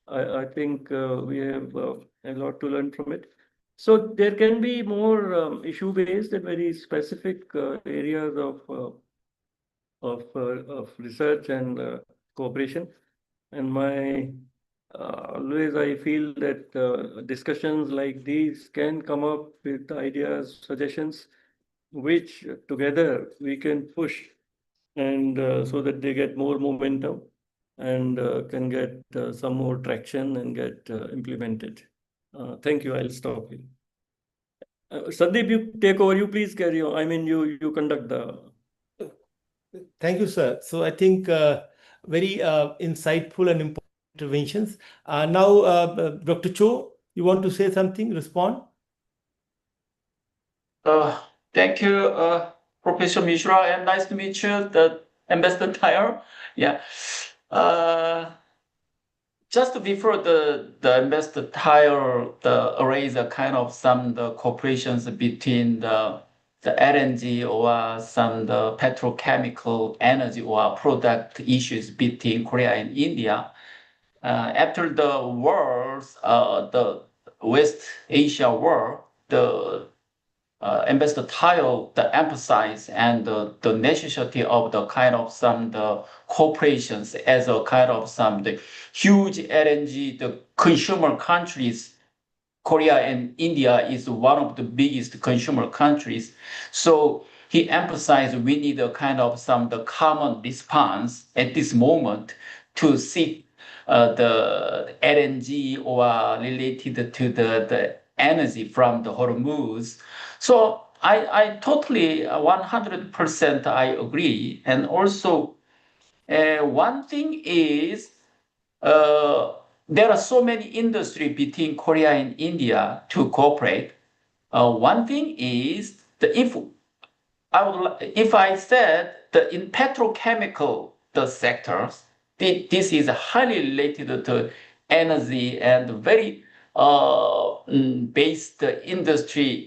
I think we have a lot to learn from it. So there can be more issue-based and very specific areas of research and cooperation. And always I feel that discussions like these can come up with ideas, suggestions, which together we can push, and so that they get more momentum and can get some more traction and get implemented. Thank you. I'll stop here. Sandeep, you take over. You please carry on. I mean, you conduct the. Thank you, sir. So I think very insightful and important interventions. Now, Dr. Cho, you want to say something, respond? Thank you, Professor Mishra, and nice to meet you, the Ambassador Tyre. Yeah. Just before the Ambassador Tyre raise a kind of some the cooperations between the LNG or some the petrochemical energy or product issues between Korea and India. After the wars, the West Asia war, the Ambassador Tile emphasize and the necessity of the kind of some the corporations as a kind of some the huge LNG the consumer countries. Korea and India is one of the biggest consumer countries, so he emphasized we need a kind of some the common response at this moment to seek the LNG or related to the energy from the Hormuz. So I totally 100% I agree. And also one thing is there are so many industry between Korea and India to cooperate. One thing is if I said that in petrochemical the sectors, this is highly related to energy and very based industry,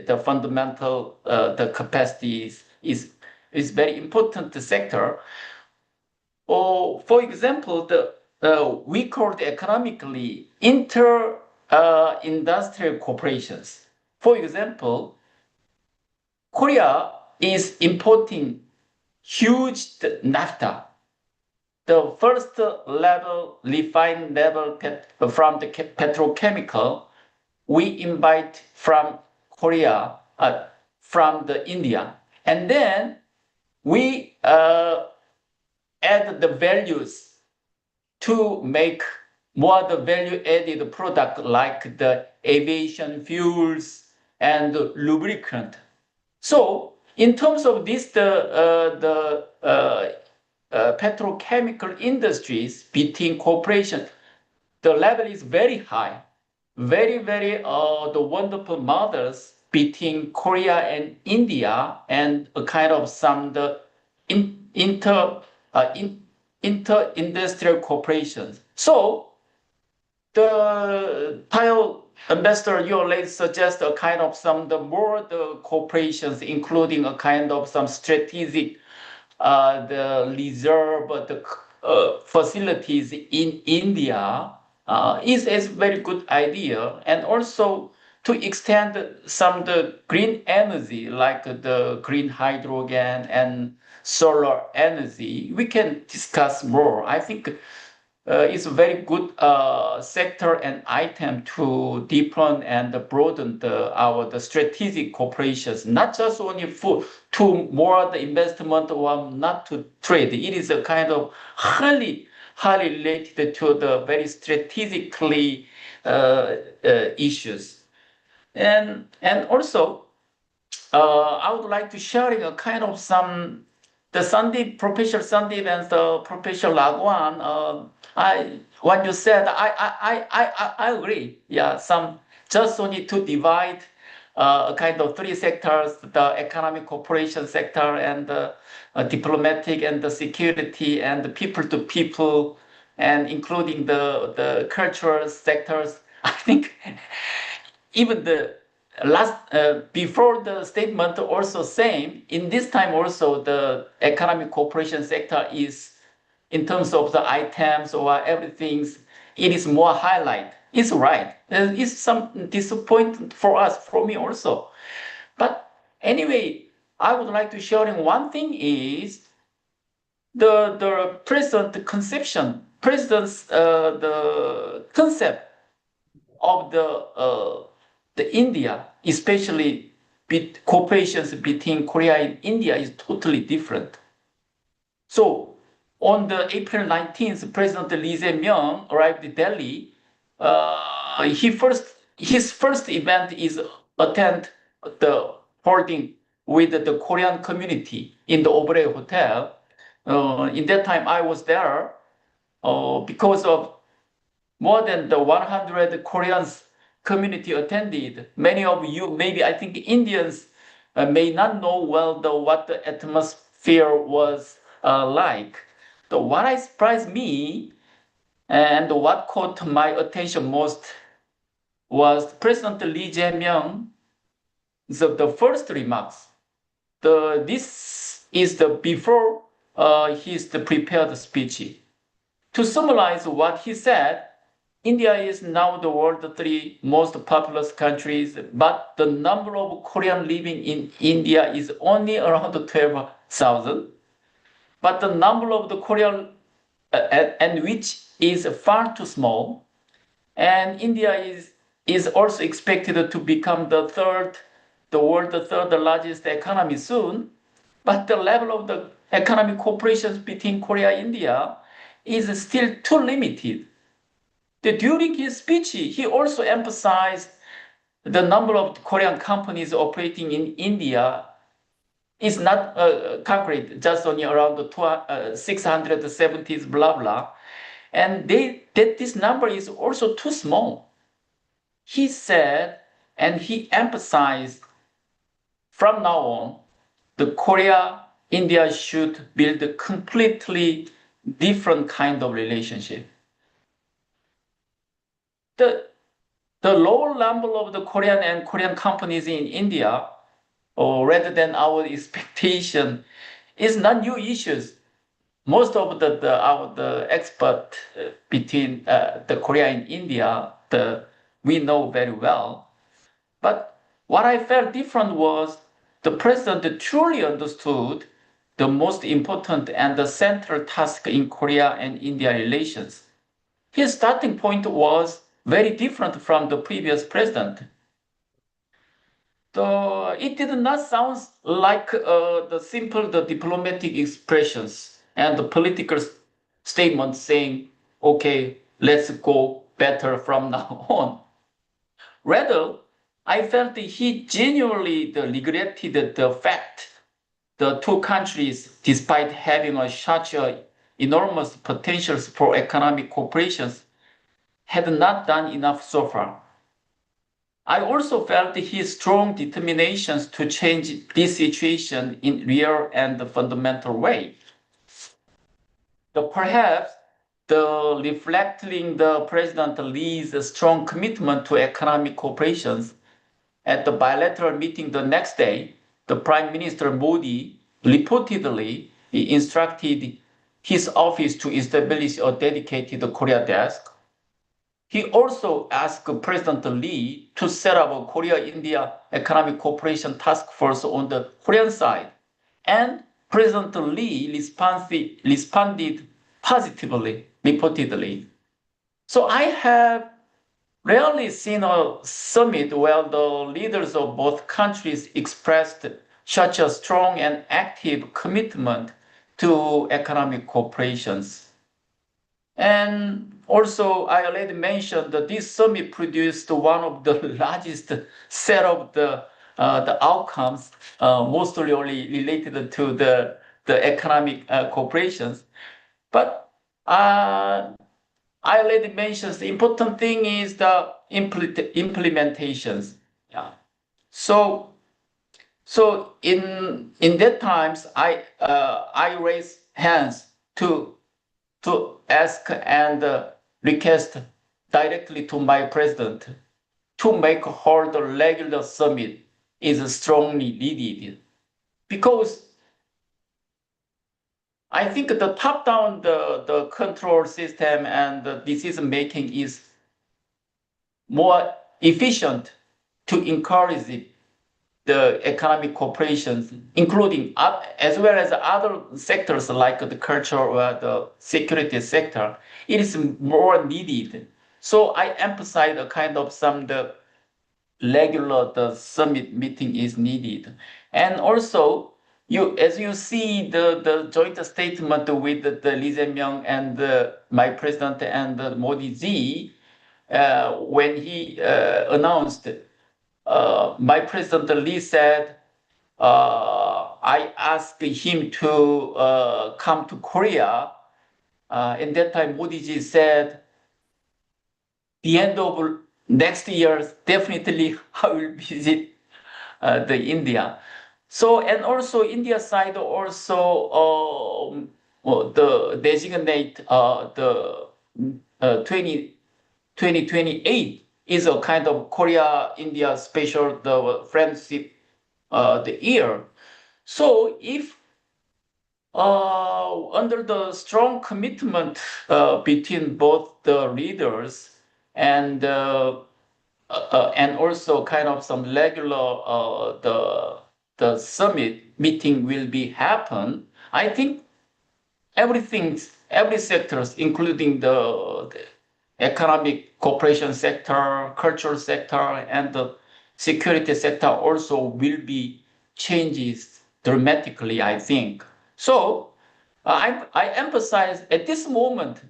the fundamental the capacities is very important sector. Or for example, we call the economically inter industrial corporations. For example, Korea is importing huge naphtha. The first level, refined level from the petrochemical, we invite from Korea, from the India. And then we add the values to make more the value added product like the aviation fuels and lubricant. So in terms of this, the petrochemical industries between cooperation, the level is very high, very the wonderful models between Korea and India, and a kind of some the inter-industrial corporations. So the tile Ambassador, you already suggest a kind of some the more the corporations, including a kind of some strategic the reserve the facilities in India is a very good idea, and also to extend some the green energy like the green hydrogen and solar energy. We can discuss more. I think it's a very good sector and item to deepen and broaden the strategic cooperations, not just only to more the investment or not to trade. It is a kind of highly related to the very strategically issues. And also, I would like to sharing a kind of some the Sandeep, Professor Sandeep and the Professor Lagwan. What you said, I agree. Yeah, some just only to divide a kind of three sectors: the economic cooperation sector and the diplomatic and the security and the people to people and including the cultural sectors. I think even the last before the statement also saying in this time also the economic cooperation sector is in terms of the items or everything, it is more highlight. It's right. It's some disappointment for us, for me also. But anyway, I would like to share one thing is the present conception, president's the concept of the India, especially cooperations between Korea and India is totally different. So on the April 19th, President Lee Jae-myung arrived in Delhi. His first event is attend the holding with the Korean community in the Oberoi Hotel. In that time, I was there because of more than the 100 Koreans community attended. Many of you, maybe I think Indians, may not know well what the atmosphere was like. So what surprised me and what caught my attention most was President Lee Jae-myung. The first remarks. This is the before his prepared speech. To summarize what he said, India is now the world's three most populous countries, but the number of Koreans living in India is only around 12,000. But the number of the Korean and which is far too small, and India is also expected to become the world's third largest economy soon. But the level of the economic cooperation between Korea and India is still too limited. During his speech, he also emphasized the number of Korean companies operating in India is not concrete, just only around 670, blah, blah. And that this number is also too small. He said, and he emphasized, from now on, the Korea-India should build a completely different kind of relationship. The lower number of the Korean companies in India, or rather than our expectation, is not new issues. Most of the expert between the Korea and India, we know very well. But what I felt different was the president truly understood the most important and the central task in Korea and India relations. His starting point was very different from the previous president. So it did not sound like the simple diplomatic expressions and the political statements saying, okay, let's go better from now on. Rather, I felt he genuinely regretted the fact the two countries, despite having such enormous potentials for economic cooperation, had not done enough so far. I also felt his strong determinations to change this situation in real and fundamental way. Perhaps reflecting the President Lee's strong commitment to economic cooperation, at the bilateral meeting the next day, the Prime Minister Modi reportedly instructed his office to establish a dedicated Korea desk. He also asked President Lee to set up a Korea-India Economic Cooperation Task Force on the Korean side, and President Lee responded positively, reportedly. So I have rarely seen a summit where the leaders of both countries expressed such a strong and active commitment to economic cooperation. And also, I already mentioned that this summit produced one of the largest set of the outcomes, mostly only related to the economic cooperations. But I already mentioned the important thing is the implementations. Yeah. So in that times, I raised hands to to ask and request directly to my president to make hold a regular summit is strongly needed, because I think the top-down, the control system and the decision-making is more efficient to encourage the economic cooperation, including as well as other sectors like the culture or the security sector. It is more needed. So I emphasize a kind of the regular summit meeting is needed. And also, as you see the joint statement with the Lee Jae-myung and my president and Modi ji, when he announced, my president Lee said, I asked him to come to Korea. In that time, Modi ji said, the end of next year, definitely I will visit the India. So, and also India side also the designate the 2028 is a kind of Korea-India special the friendship the year. So if under the strong commitment between both the leaders and also kind of some regular the summit meeting will be happen, I think every sectors, including the economic cooperation sector, cultural sector, and the security sector also will be changes dramatically, I think. So I emphasize at this moment,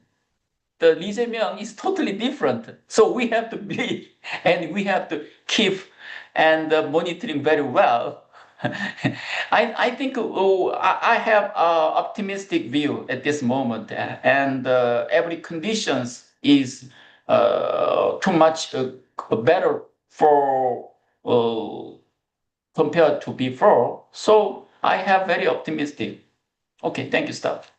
the Lee Jae-myung is totally different. So we have to believe and we have to keep and monitoring very well. I think I have an optimistic view at this moment, and every conditions is too much better for compared to before. So I have very optimistic. Okay, thank you, staff.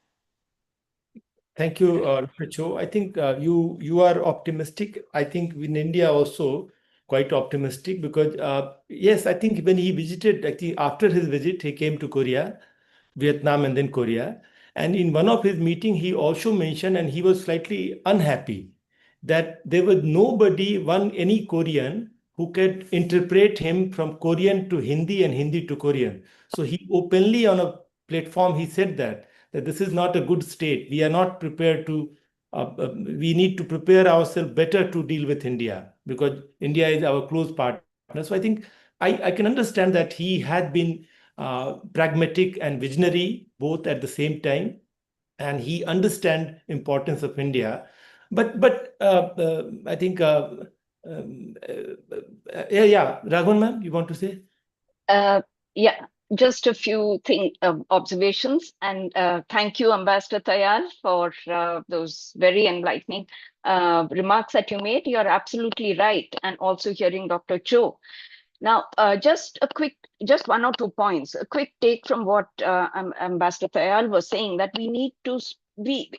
Thank you, Dr. Cho. I think you are optimistic. I think in India also quite optimistic because yes, I think when he visited, I think after his visit, he came to Korea, Vietnam, and then Korea. And in one of his meeting, he also mentioned, and he was slightly unhappy that there was nobody, any Korean who could interpret him from Korean to Hindi and Hindi to Korean. So he openly on a platform, he said that this is not a good state. We are not prepared to, we need to prepare ourselves better to deal with India because India is our close partner. So I think I can understand that he had been pragmatic and visionary both at the same time, and he understands importance of India. But I think yeah, Raghavan ma'am, you want to say? Yeah, just a few observations, and thank you, Ambassador Tayal, for those very enlightening remarks that you made. You're absolutely right, and also hearing Dr. Cho. Now, just one or two points. A quick take from what Ambassador Tayal was saying, that we need to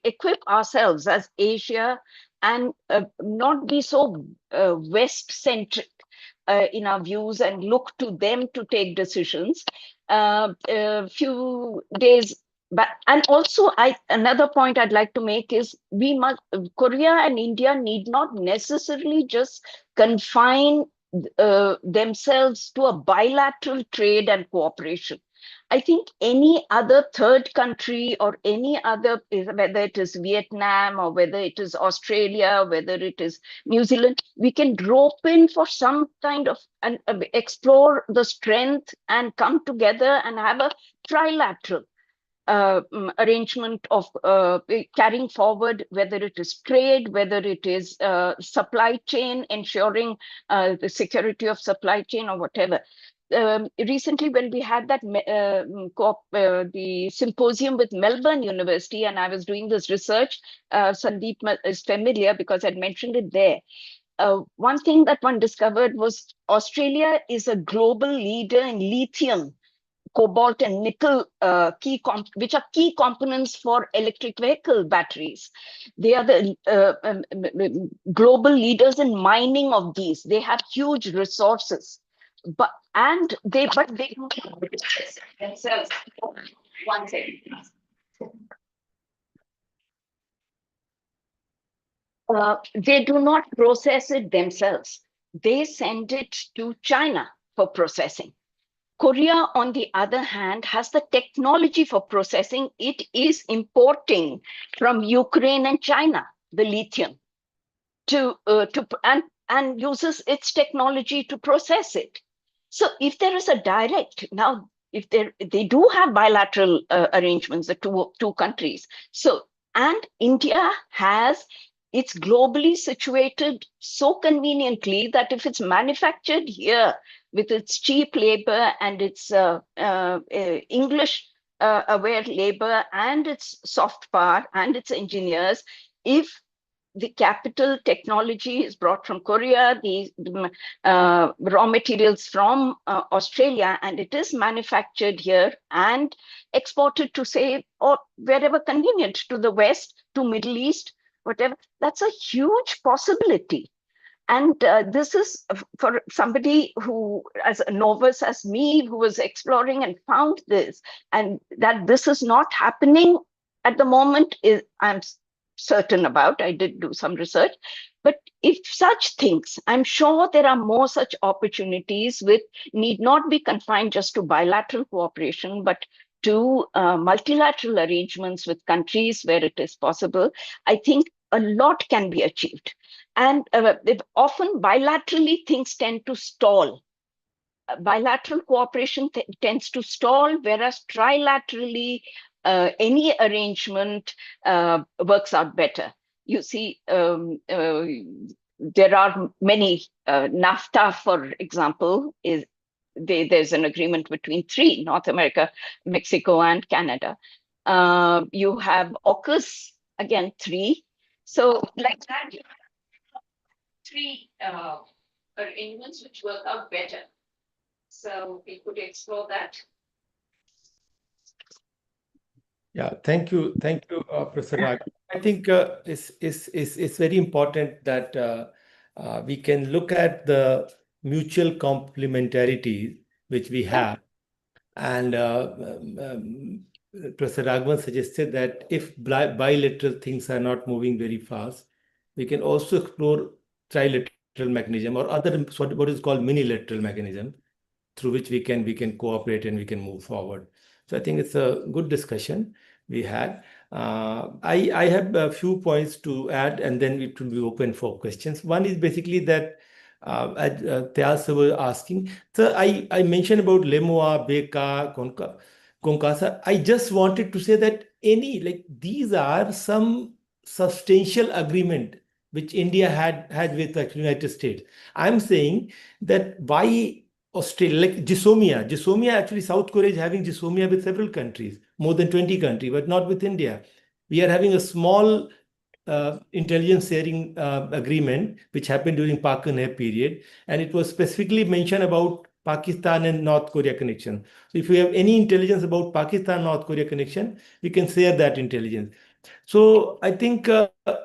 equip ourselves as Asia and not be so West-centric in our views and look to them to take decisions. A few days back, and also another point I'd like to make is Korea and India need not necessarily just confine themselves to a bilateral trade and cooperation. I think any other third country or any other, whether it is Vietnam or whether it is Australia, whether it is New Zealand, we can rope in for some kind of and explore the strength and come together and have a trilateral arrangement of carrying forward, whether it is trade, whether it is supply chain, ensuring the security of supply chain or whatever. Recently, when we had that the symposium with Melbourne University, and I was doing this research, Sandeep is familiar because I'd mentioned it there. One thing that one discovered was Australia is a global leader in lithium cobalt and nickel, which are key components for electric vehicle batteries. They are the global leaders in mining of these. They have huge resources, but they do themselves. One second. They do not process it themselves. They send it to China for processing. Korea, on the other hand, has the technology for processing. It is importing from Ukraine and China the lithium and uses its technology to process it. So if there is a direct, now if they do have bilateral arrangements, the two countries. So, and India has, it's globally situated so conveniently that if it's manufactured here with its cheap labor and its English aware labor and its soft power and its engineers, if the capital technology is brought from Korea, the raw materials from Australia, and it is manufactured here and exported to, say, or wherever convenient, to the West, to Middle East, whatever. That's a huge possibility. And this is for somebody who, as a novice as me, who was exploring and found this, and that this is not happening at the moment, is I'm certain about. I did do some research. But if such things, I'm sure there are more such opportunities which need not be confined just to bilateral cooperation, but to multilateral arrangements with countries where it is possible. I think a lot can be achieved. And often bilaterally things tend to stall. Bilateral cooperation tends to stall, whereas trilaterally any arrangement works out better. You see, there are many, NAFTA, for example, there's an agreement between three, North America, Mexico, and Canada. You have AUKUS, again, three. So like that, you have three arrangements which work out better. So we could explore that. Yeah, thank you, Professor Rag. I think it's very important that we can look at the mutual complementarity which we have, and Professor Raghavan suggested that if bilateral things are not moving very fast, we can also explore trilateral mechanism or other what is called minilateral mechanism through which we can cooperate and we can move forward. So I think it's a good discussion we had. I have a few points to add, and then it will be open for questions. One is basically that Tyas was asking. So I mentioned about Lemoa, Beka, Konkasa. I just wanted to say that these are some substantial agreement which India had with the United States. I'm saying that why Australia, like GSOMIA, actually South Korea is having GSOMIA with several countries, more than 20 countries, but not with India. We are having a small intelligence sharing agreement, which happened during Park and Hep period, and it was specifically mentioned about Pakistan and North Korea connection. So if we have any intelligence about Pakistan-North Korea connection, we can share that intelligence. So I think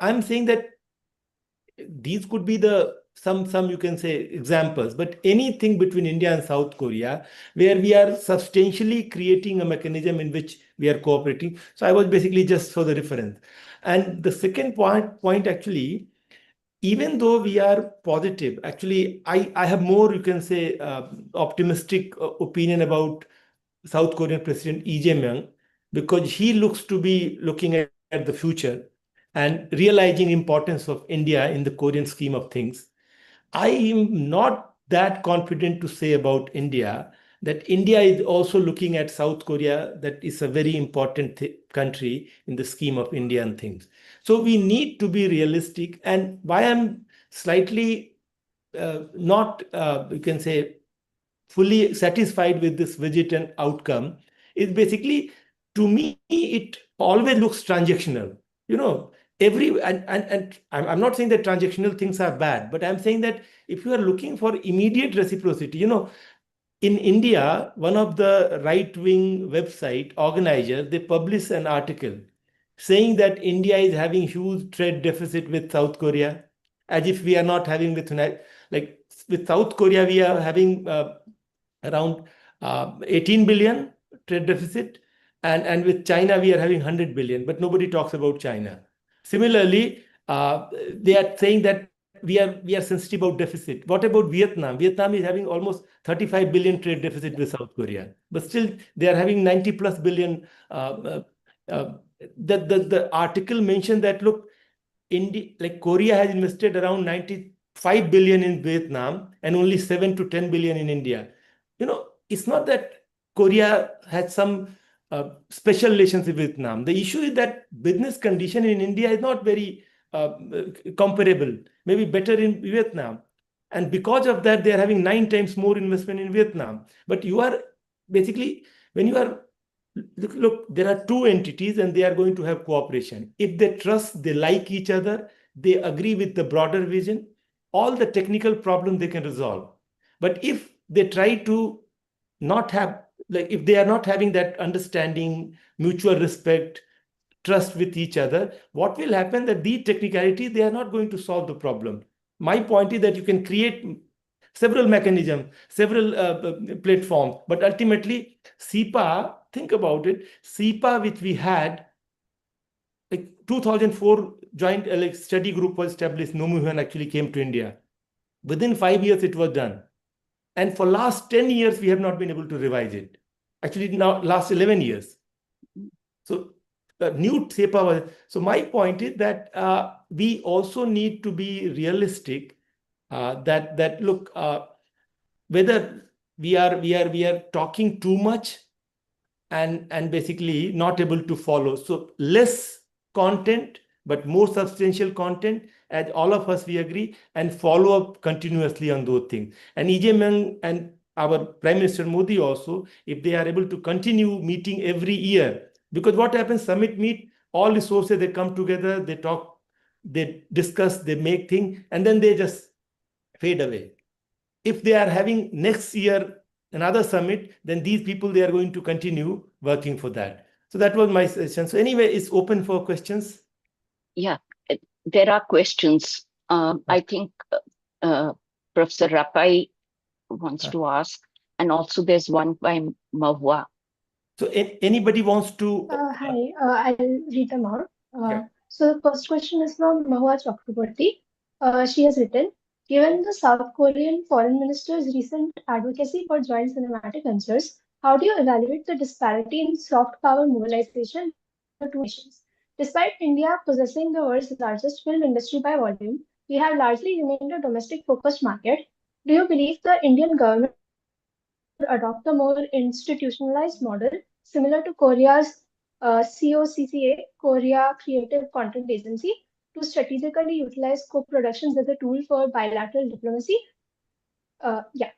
I'm saying that these could be some you can say examples, but anything between India and South Korea where we are substantially creating a mechanism in which we are cooperating. So I was basically just for the reference. And the second point actually, even though we are positive, actually I have more, you can say, optimistic opinion about South Korean President Lee Jae-myung, because he looks to be looking at the future and realizing importance of India in the Korean scheme of things. I am not that confident to say about India, that India is also looking at South Korea, that is a very important country in the scheme of Indian things. So we need to be realistic. And why I'm slightly not, you can say, fully satisfied with this visit and outcome is basically, to me, it always looks transactional. And I'm not saying that transactional things are bad, but I'm saying that if you are looking for immediate reciprocity, in India, one of the right-wing website organizers, they published an article saying that India is having huge trade deficit with South Korea, as if we are not having like with South Korea, we are having around 18 billion trade deficit, and with China, we are having 100 billion, but nobody talks about China. Similarly, they are saying that we are sensitive about deficit. What about Vietnam? Vietnam is having almost 35 billion trade deficit with South Korea, but still they are having 90 plus billion. The article mentioned that, look, India, like Korea has invested around 95 billion in Vietnam and only 7 to 10 billion in India. It's not that Korea had some special relations with Vietnam. The issue is that business condition in India is not very comparable, maybe better in Vietnam. And because of that, they are having 9 times more investment in Vietnam. But you are basically, when you are, look, there are 2 entities and they are going to have cooperation. If they trust, they like each other, they agree with the broader vision, all the technical problems they can resolve. But if they try to not have, like if they are not having that understanding, mutual respect, trust with each other, what will happen that the technicality, they are not going to solve the problem. My point is that you can create several mechanisms, several platforms, but ultimately SIPA, think about it, SIPA which we had, like 2004 joint study group was established, Nomu Hyun actually came to India. Within 5 years it was done. And for last 10 years, we have not been able to revise it. Actually, now last 11 years. So new SEPA was. So my point is that we also need to be realistic. That look, whether we are talking too much and basically not able to follow. So less content, but more substantial content, as all of us we agree, and follow up continuously on those things. And E.J. Myung and our Prime Minister Modi also, if they are able to continue meeting every year, because what happens, summit meet, all resources, they come together, they talk, they discuss, they make things, and then they just fade away. If they are having next year another summit, then these people, they are going to continue working for that. So that was my suggestion. So anyway, it's open for questions. Yeah, there are questions. I think Professor Rapai wants to ask, and also there's one by Mahua. So anybody wants to? Hi, I'll read them out. Yeah. So the first question is from Mahua Chakraborty. She has written, given the South Korean foreign minister's recent advocacy for joint cinematic ventures, how do you evaluate the disparity in soft power mobilization between the two nations? Despite India possessing the world's largest film industry by volume, we have largely remained a domestic-focused market. Do you believe the Indian government should adopt a more institutionalized model similar to Korea's COCCA, Korea Creative Content Agency, to strategically utilize co-productions as a tool for bilateral diplomacy? Yeah.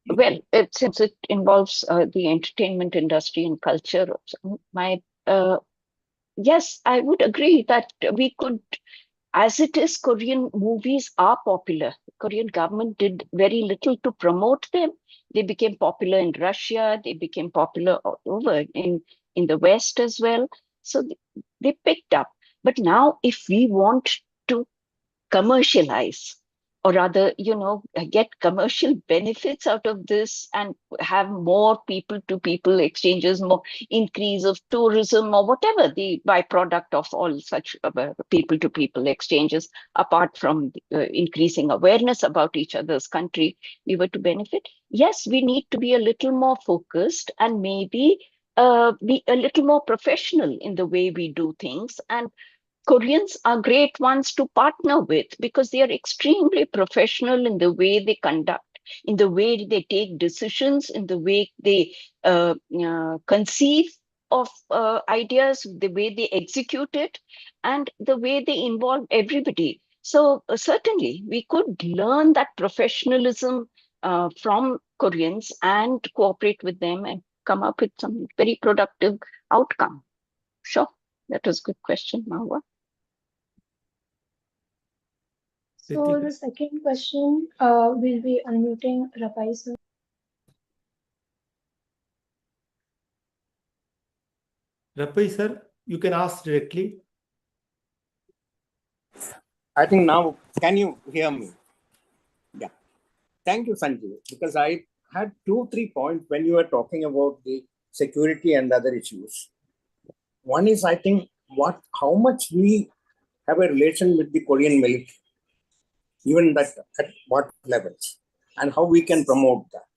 Well, since it involves the entertainment industry and culture, yes, I would agree that we could, as it is, Korean movies are popular. Korean government did very little to promote them. They became popular in Russia. They became popular all over in the West as well. So they picked up. But now, if we want to commercialize, or rather, get commercial benefits out of this and have more people-to-people exchanges, more increase of tourism, or whatever the byproduct of all such people-to-people exchanges, apart from increasing awareness about each other's country, we were to benefit. Yes, we need to be a little more focused and maybe be a little more professional in the way we do things. And Koreans are great ones to partner with because they are extremely professional in the way they conduct, in the way they take decisions, in the way they conceive of ideas, the way they execute it, and the way they involve everybody. So certainly we could learn that professionalism from Koreans and cooperate with them and come up with some very productive outcome. Sure. That was a good question, Mahua. So the second question will be unmuting Rapai sir. Rapai sir, you can ask directly. I think now, can you hear me? Yeah. Thank you, Sanjay, because I had 2-3 points when you were talking about the security and other issues. One is, I think, how much we have a relation with the Korean military, even that at what levels, and how we can promote that.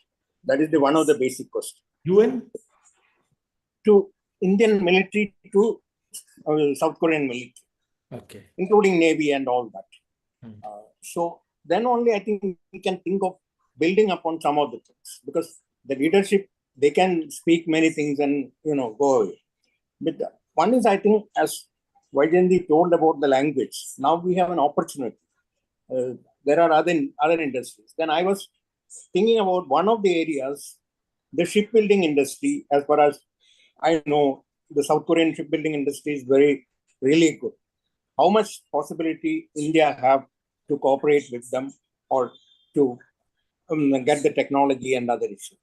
That is one of the basic questions. UN? To Indian military to South Korean military, Okay. including Navy and all that. So then only I think we can think of building upon some of the things, because the leadership, they can speak many things and go away. But one is, I think, as Vaijanti told about the language, now we have an opportunity. There are other industries. Then I was thinking about one of the areas, the shipbuilding industry. As far as I know, the South Korean shipbuilding industry is really good. How much possibility India have to cooperate with them or to get the technology and other issues?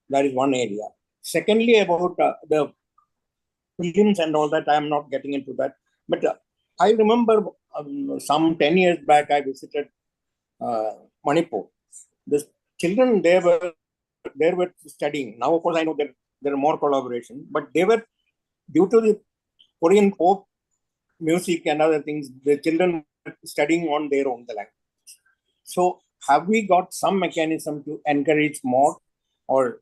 That is one area. Secondly, about the films and all that, I am not getting into that. But I remember some 10 years back, I visited Manipur. The children there were studying. Now, of course, I know that there are more collaboration, but they were, due to the Korean pop music and other things, the children were studying on their own the language. So have we got some mechanism to encourage more or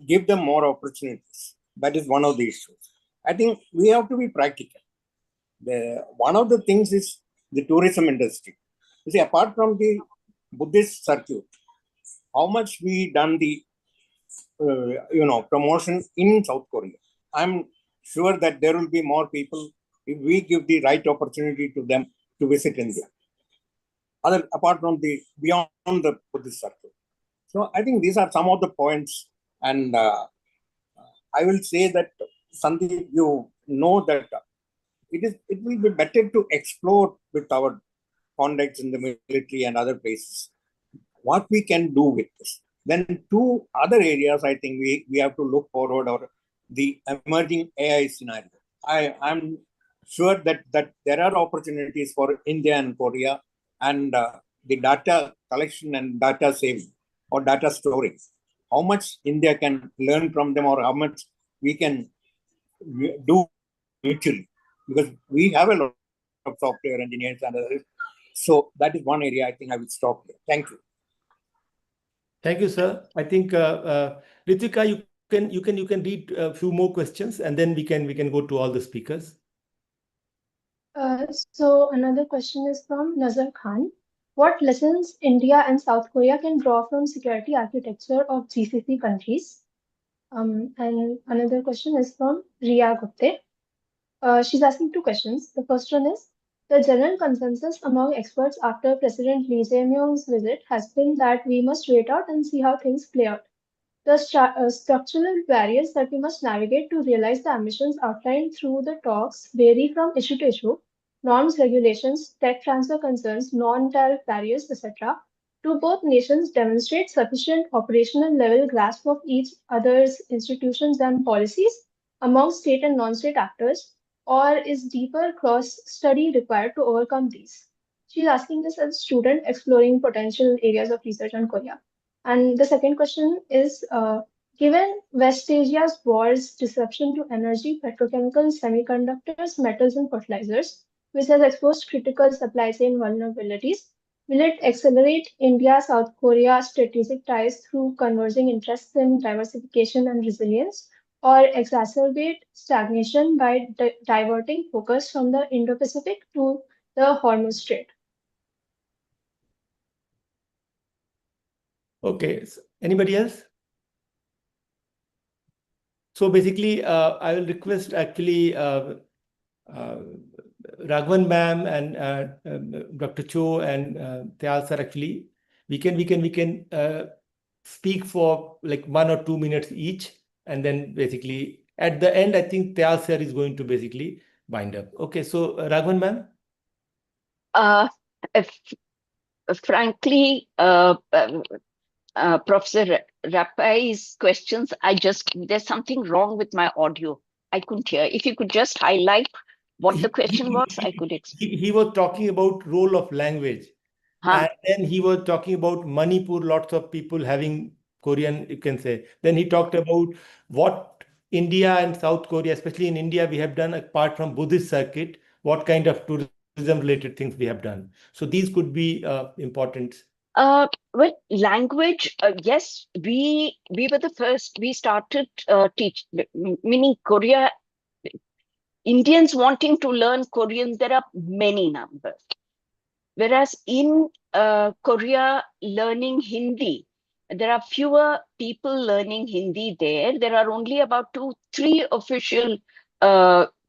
give them more opportunities? That is one of the issues. I think we have to be practical. One of the things is the tourism industry. You see, apart from the Buddhist circuit, how much we done the promotion in South Korea? I'm sure that there will be more people if we give the right opportunity to them to visit India. Apart from beyond the Buddhist circle. So I think these are some of the points, and I will say that Sandeep, you know that it will be better to explore with our contacts in the military and other places what we can do with this. Then two other areas I think we have to look forward are the emerging AI scenario. I'm sure that there are opportunities for India and Korea, and the data collection and data saving or data storage. How much India can learn from them, or how much we can do mutually, because we have a lot of software engineers and others. So that is one area I think I will stop here. Thank you. Thank you, sir. I think Ritika, you can read a few more questions, and then we can go to all the speakers. So another question is from Nazar Khan. What lessons India and South Korea can draw from security architecture of GCC countries? And another question is from Riya Gupte. She's asking two questions. The first one is, the general consensus among experts after President Lee Jae-myung's visit has been that we must wait out and see how things play out. The structural barriers that we must navigate to realize the ambitions outlined through the talks vary from issue to issue. Norms, regulations, tech transfer concerns, non-tariff barriers, etc. Do both nations demonstrate sufficient operational level grasp of each other's institutions and policies among state and non-state actors, or is deeper cross-study required to overcome these? She's asking this as a student exploring potential areas of research on Korea. And the second question is, given West Asia's wars, disruption to energy, petrochemicals, semiconductors, metals, and fertilizers, which has exposed critical supply chain vulnerabilities, will it accelerate India-South Korea strategic ties through converging interests in diversification and resilience, or exacerbate stagnation by diverting focus from the Indo-Pacific to the Hormuz Strait? Okay, so anybody else? So basically, I will request actually Raghavan ma'am and Dr. Cho and Tyal sir, actually, we can speak for like 1 or 2 minutes each, and then basically at the end, I think Tyal sir is going to basically wind up. Okay, so Raghavan ma'am. frankly, Professor Rapai's questions, there's something wrong with my audio. I couldn't hear. If you could just highlight what the question was, I could explain. He was talking about role of language. Huh. And then he was talking about Manipur, lots of people having Korean, you can say. Then he talked about what India and South Korea, especially in India, we have done apart from Buddhist circuit, what kind of tourism related things we have done. So these could be important. Well, language, yes, we were the first. We started meaning Korea. Indians wanting to learn Korean, there are many numbers. Whereas in Korea, learning Hindi, there are fewer people learning Hindi there. There are only about 2-3 official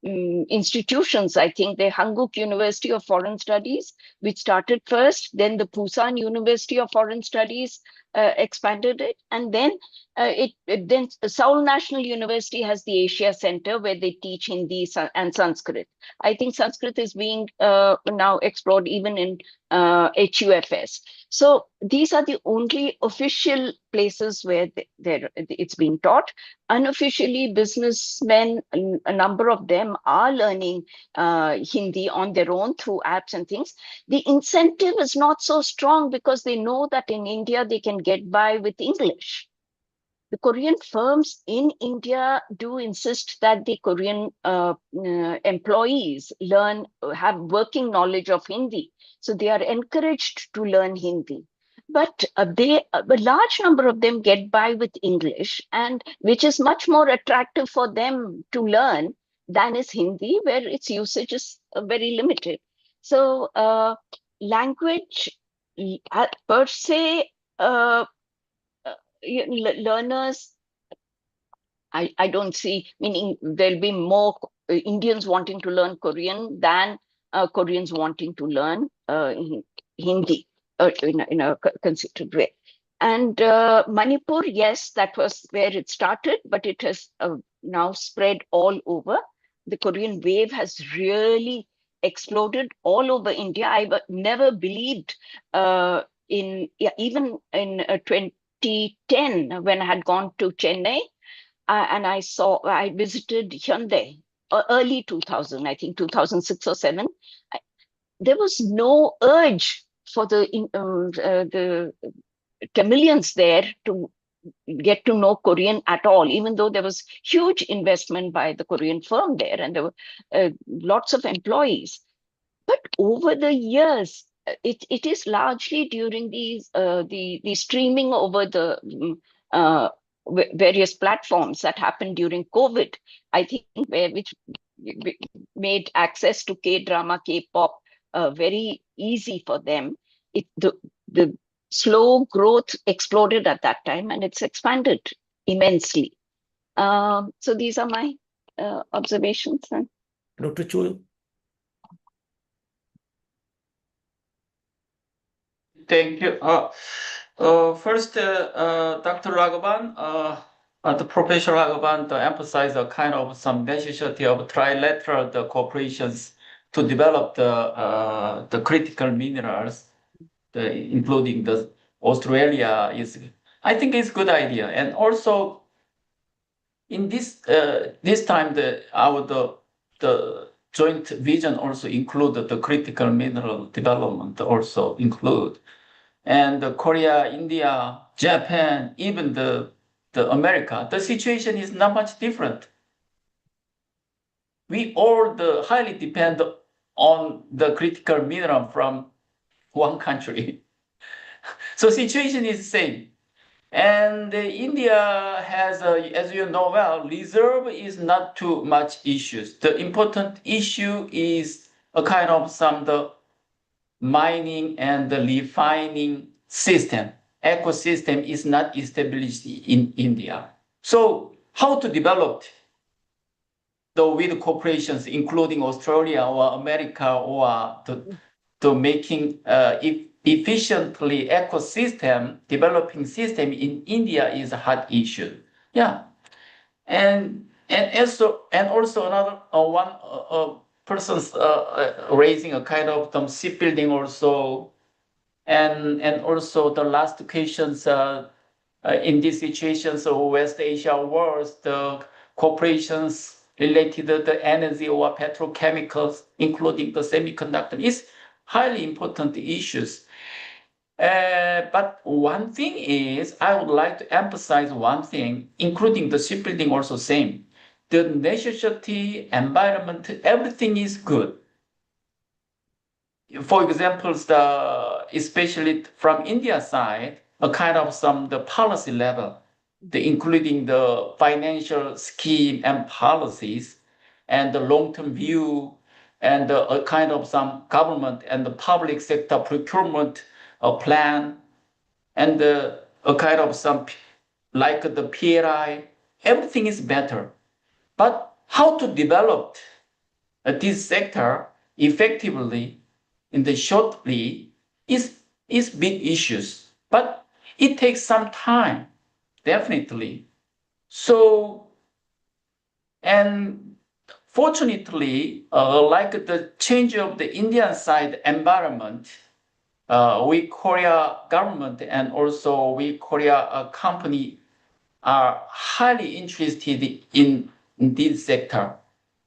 institutions. I think the Hanguk University of Foreign Studies, which started first, then the Pusan University of Foreign Studies expanded it, and then then Seoul National University has the Asia Center where they teach Hindi and Sanskrit. I think Sanskrit is being now explored even in HUFS. So these are the only official places where it's being taught. Unofficially, businessmen, a number of them are learning Hindi on their own through apps and things. The incentive is not so strong because they know that in India they can get by with English. The Korean firms in India do insist that the Korean employees have working knowledge of Hindi. So they are encouraged to learn Hindi. But a large number of them get by with English, and which is much more attractive for them to learn than is Hindi, where its usage is very limited. So language per se, learners, I don't see, meaning there'll be more Indians wanting to learn Korean than Koreans wanting to learn Hindi in a considered way. And Manipur, yes, that was where it started, but it has now spread all over. The Korean wave has really exploded all over India. I never believed even in 2010 when I had gone to Chennai, and I visited Hyundai early 2000, I think 2006 or 7. There was no urge for the Tamilians there to get to know Korean at all, even though there was huge investment by the Korean firm there, and there were lots of employees. But over the years, it is largely during the streaming over the various platforms that happened during COVID, I think, which made access to K-drama, K-pop very easy for them. The slow growth exploded at that time, and it's expanded immensely. So these are my observations. Dr. Cho? Thank you. First, Dr. Raghavan, the Professor Raghavan emphasized a kind of some necessity of trilateral cooperations to develop the critical minerals, including the Australia I think it's a good idea. And also, in this time, the joint vision also include the critical mineral development also include. And Korea, India, Japan, even the America, the situation is not much different. We all highly depend on the critical mineral from one country. So situation is the same. And India has, as you know well, reserve is not too much issues. The important issue is a kind of the mining and the refining system. Ecosystem is not established in India. So how to develop with corporations, including Australia or America, or to making efficiently ecosystem developing system in India is a hard issue. Yeah, and also another one persons raising a kind of shipbuilding also, and also the last questions in these situations of West Asia wars, the corporations related to the energy or petrochemicals, including the semiconductor, is highly important issues. But one thing is, I would like to emphasize one thing, including the shipbuilding also same. The necessity, environment, everything is good. For example, especially from India side, a kind of the policy level, including the financial scheme and policies, and the long-term view, and a kind of some government and the public sector procurement plan, and a kind of some like the PLI, everything is better. But how to develop this sector effectively in the shortly is big issues, but it takes some time, definitely. So, and fortunately, like the change of the Indian side environment, we Korea government and also we Korea company are highly interested in this sector.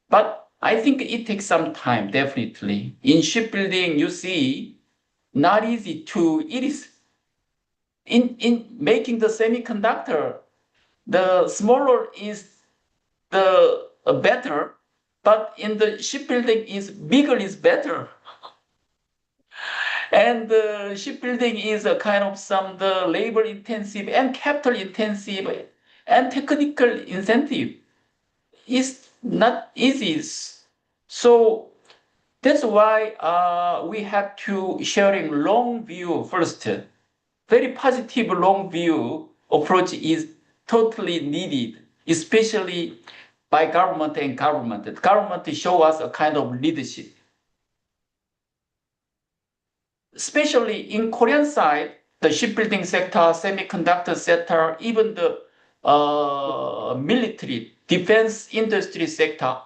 But I think it takes some time, definitely. In shipbuilding, you see, not easy to, it is in making the semiconductor, the smaller is the better, but in the shipbuilding is bigger is better. And the shipbuilding is a kind of the labor intensive and capital intensive and technical incentive. It's not easy. So that's why we have to sharing long view first. Very positive long view approach is totally needed, especially by government and government. The government show us a kind of leadership. Especially in Korean side, the shipbuilding sector, semiconductor sector, even the military, defense industry sector,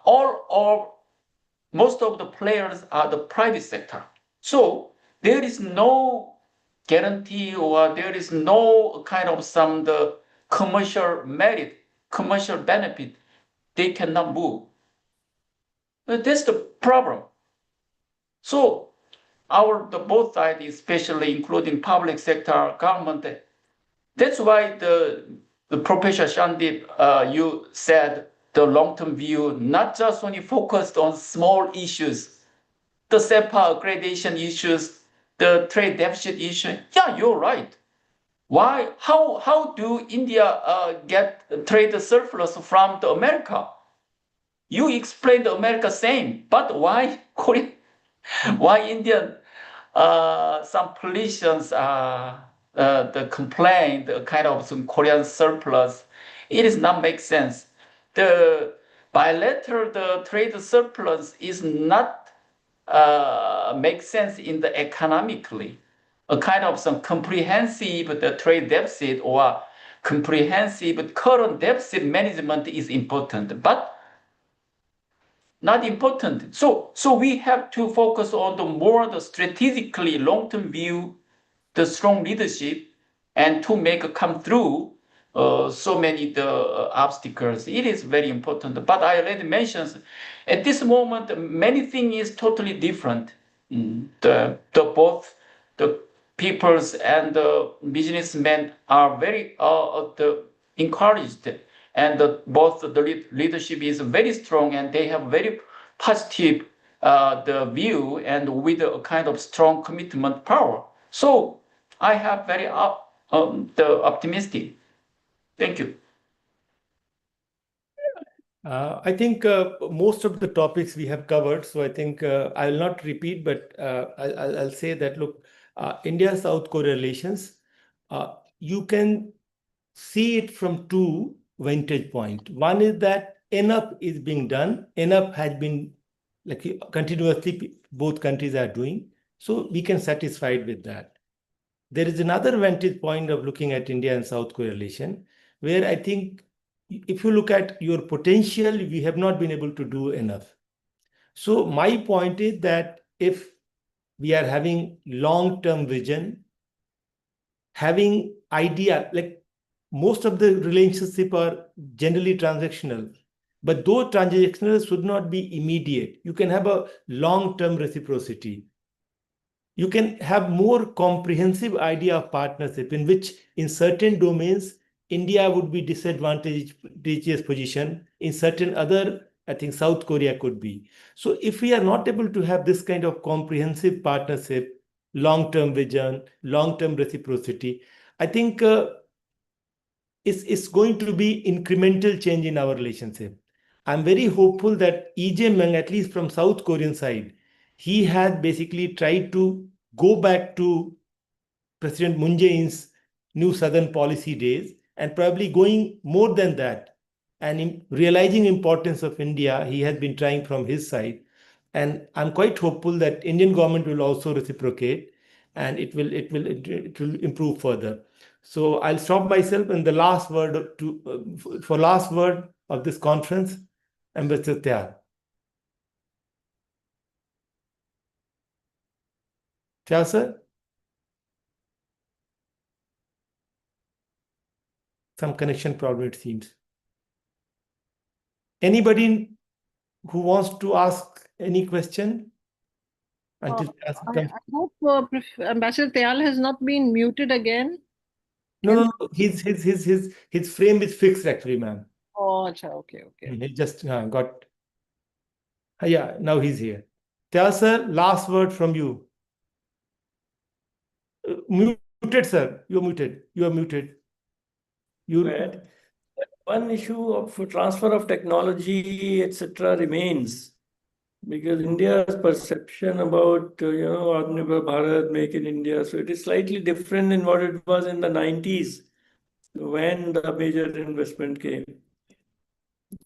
most of the players are the private sector. So there is no guarantee or there is no kind of the commercial merit, commercial benefit. They cannot move. That's the problem. So the both sides, especially including public sector, government, that's why the Professor Shandip, you said the long-term view, not just only focused on small issues, the SEPA accreditation issues, the trade deficit issue. Yeah, you're right. Why? How do India get trade surplus from the America? You explained the America same, but why Korea? Why India? Some politicians the complaint, the kind of some Korean surplus. It does not make sense. The bilateral the trade surplus is not make sense in the economically. A kind of some comprehensive the trade deficit or comprehensive current deficit management is important, but not important. So we have to focus on the strategically long-term view, the strong leadership, and to make come through so many obstacles. It is very important. But I already mentioned at this moment many things is totally different. Both the peoples and the businessmen are very encouraged, and both the leadership is very strong, and they have very positive the view and with a kind of strong commitment power. So I have very optimistic. Thank you. I think most of the topics we have covered, so I think I'll not repeat, but I'll say that, look, India-South Korea relations, you can see it from two vantage points. One is that enough is being done, enough has been like continuously both countries are doing, so we can satisfied with that. There is another vantage point of looking at India and South Korea relation, where I think if you look at your potential, we have not been able to do enough. So my point is that if we are having long-term vision, having idea, like most of the relationship are generally transactional, but those transactional should not be immediate. You can have a long-term reciprocity. You can have more comprehensive idea of partnership in which in certain domains, India would be disadvantageous position. In certain other, I think South Korea could be. So if we are not able to have this kind of comprehensive partnership, long-term vision, long-term reciprocity, I think it's going to be incremental change in our relationship. I'm very hopeful that E.J. Myung, at least from South Korean side, he had basically tried to go back to President Moon Jae-in's New Southern Policy days and probably going more than that and realizing importance of India. He has been trying from his side, and I'm quite hopeful that Indian government will also reciprocate, and it will improve further. So I'll stop myself, and the last word for last word of this conference, Ambassador Tyal. Tyal, sir? Some connection problem, it seems. Anybody who wants to ask any question? Until I hope Ambassador Tyal has not been muted again. No. His frame is fixed actually, ma'am. Oh, okay. He just got. Yeah, now he's here. Tyal, sir, last word from you. Muted, sir. You're muted. You are muted. One issue of transfer of technology, etc., remains, because India's perception about Atmanirbhar Bharat, Make in India, so it is slightly different than what it was in the 90s when the major investment came.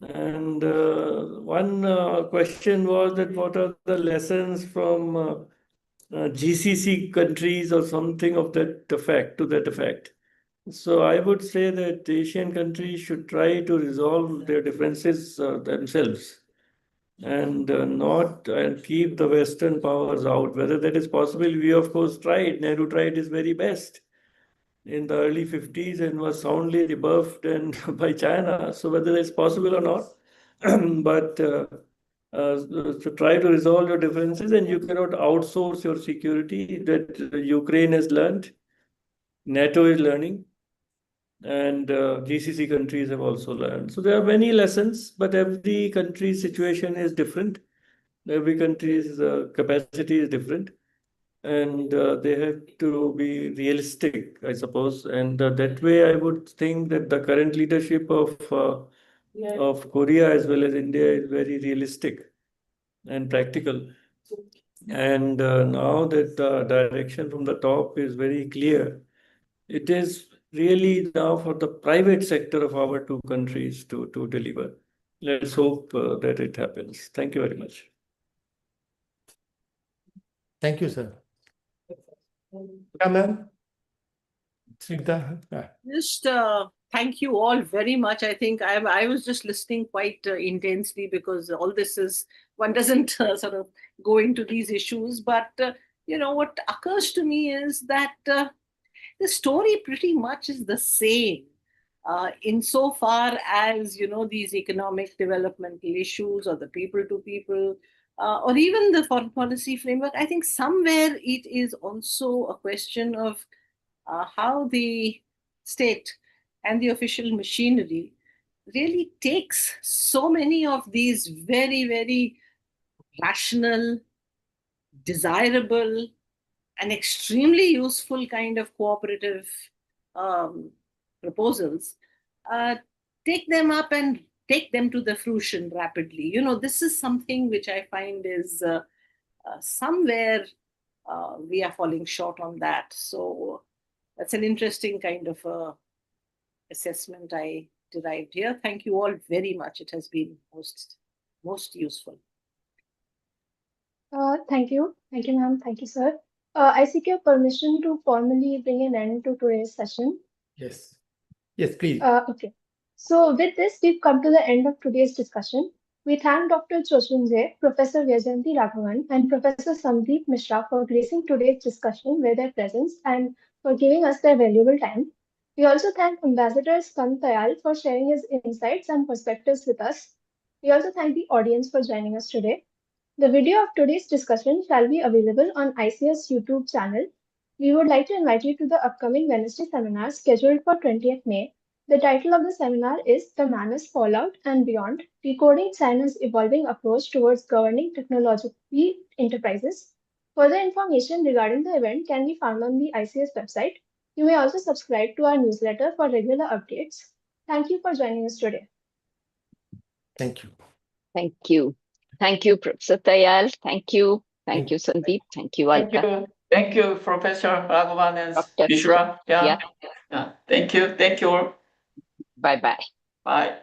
And one question was that what are the lessons from GCC countries or something of that effect, to that effect. So I would say that Asian countries should try to resolve their differences themselves and not keep the Western powers out. Whether that is possible, we of course tried. Nehru tried his very best in the early 50s and was soundly rebuffed and by China. So whether it's possible or not, but to try to resolve your differences, and you cannot outsource your security. That Ukraine has learned, NATO is learning, and GCC countries have also learned. So there are many lessons, but every country's situation is different. Every country's capacity is different, and they have to be realistic, I suppose. And that way, I would think that the current leadership of Korea as well as India is very realistic and practical. And now that the direction from the top is very clear, it is really now for the private sector of our two countries to deliver. Let's hope that it happens. Thank you very much. Thank you, sir. Yeah, ma'am. Just thank you all very much. I think I was just listening quite intensely, because all this is, one doesn't sort of go into these issues. But, what occurs to me is that the story pretty much is the same insofar as, these economic developmental issues or the people to people or even the foreign policy framework. I think somewhere it is also a question of how the state and the official machinery really takes so many of these very, very rational, desirable, and extremely useful kind of cooperative proposals, take them up and take them to the fruition rapidly. This is something which I find is somewhere we are falling short on that. So that's an interesting kind of assessment I derived here. Thank you all very much. It has been most useful. Thank you, ma'am. Thank you, sir. I seek your permission to formally bring an end to today's session. Yes, please. Okay. So with this, we've come to the end of today's discussion. We thank Dr. Chochunje, Professor Vyajanti Raghavan, and Professor Sandeep Mishra for gracing today's discussion with their presence and for giving us their valuable time. We also thank Ambassador Skand Tayal for sharing his insights and perspectives with us. We also thank the audience for joining us today. The video of today's discussion shall be available on ICS YouTube channel. We would like to invite you to the upcoming Wednesday seminar scheduled for 20th May. The title of the seminar is The Manners Fallout and Beyond, Decoding China's Evolving Approach Towards Governing Technology Enterprises. Further information regarding the event can be found on the ICS website. You may also subscribe to our newsletter for regular updates. Thank you for joining us today. Thank you. Thank you. Thank you, Professor Tayal. Thank you. Thank you, Sandeep. Thank you, Thank Alka. you. Thank you, Professor Raghavan and Dr. Mishra. Yeah. Thank you. Thank you all. Bye-bye. Bye.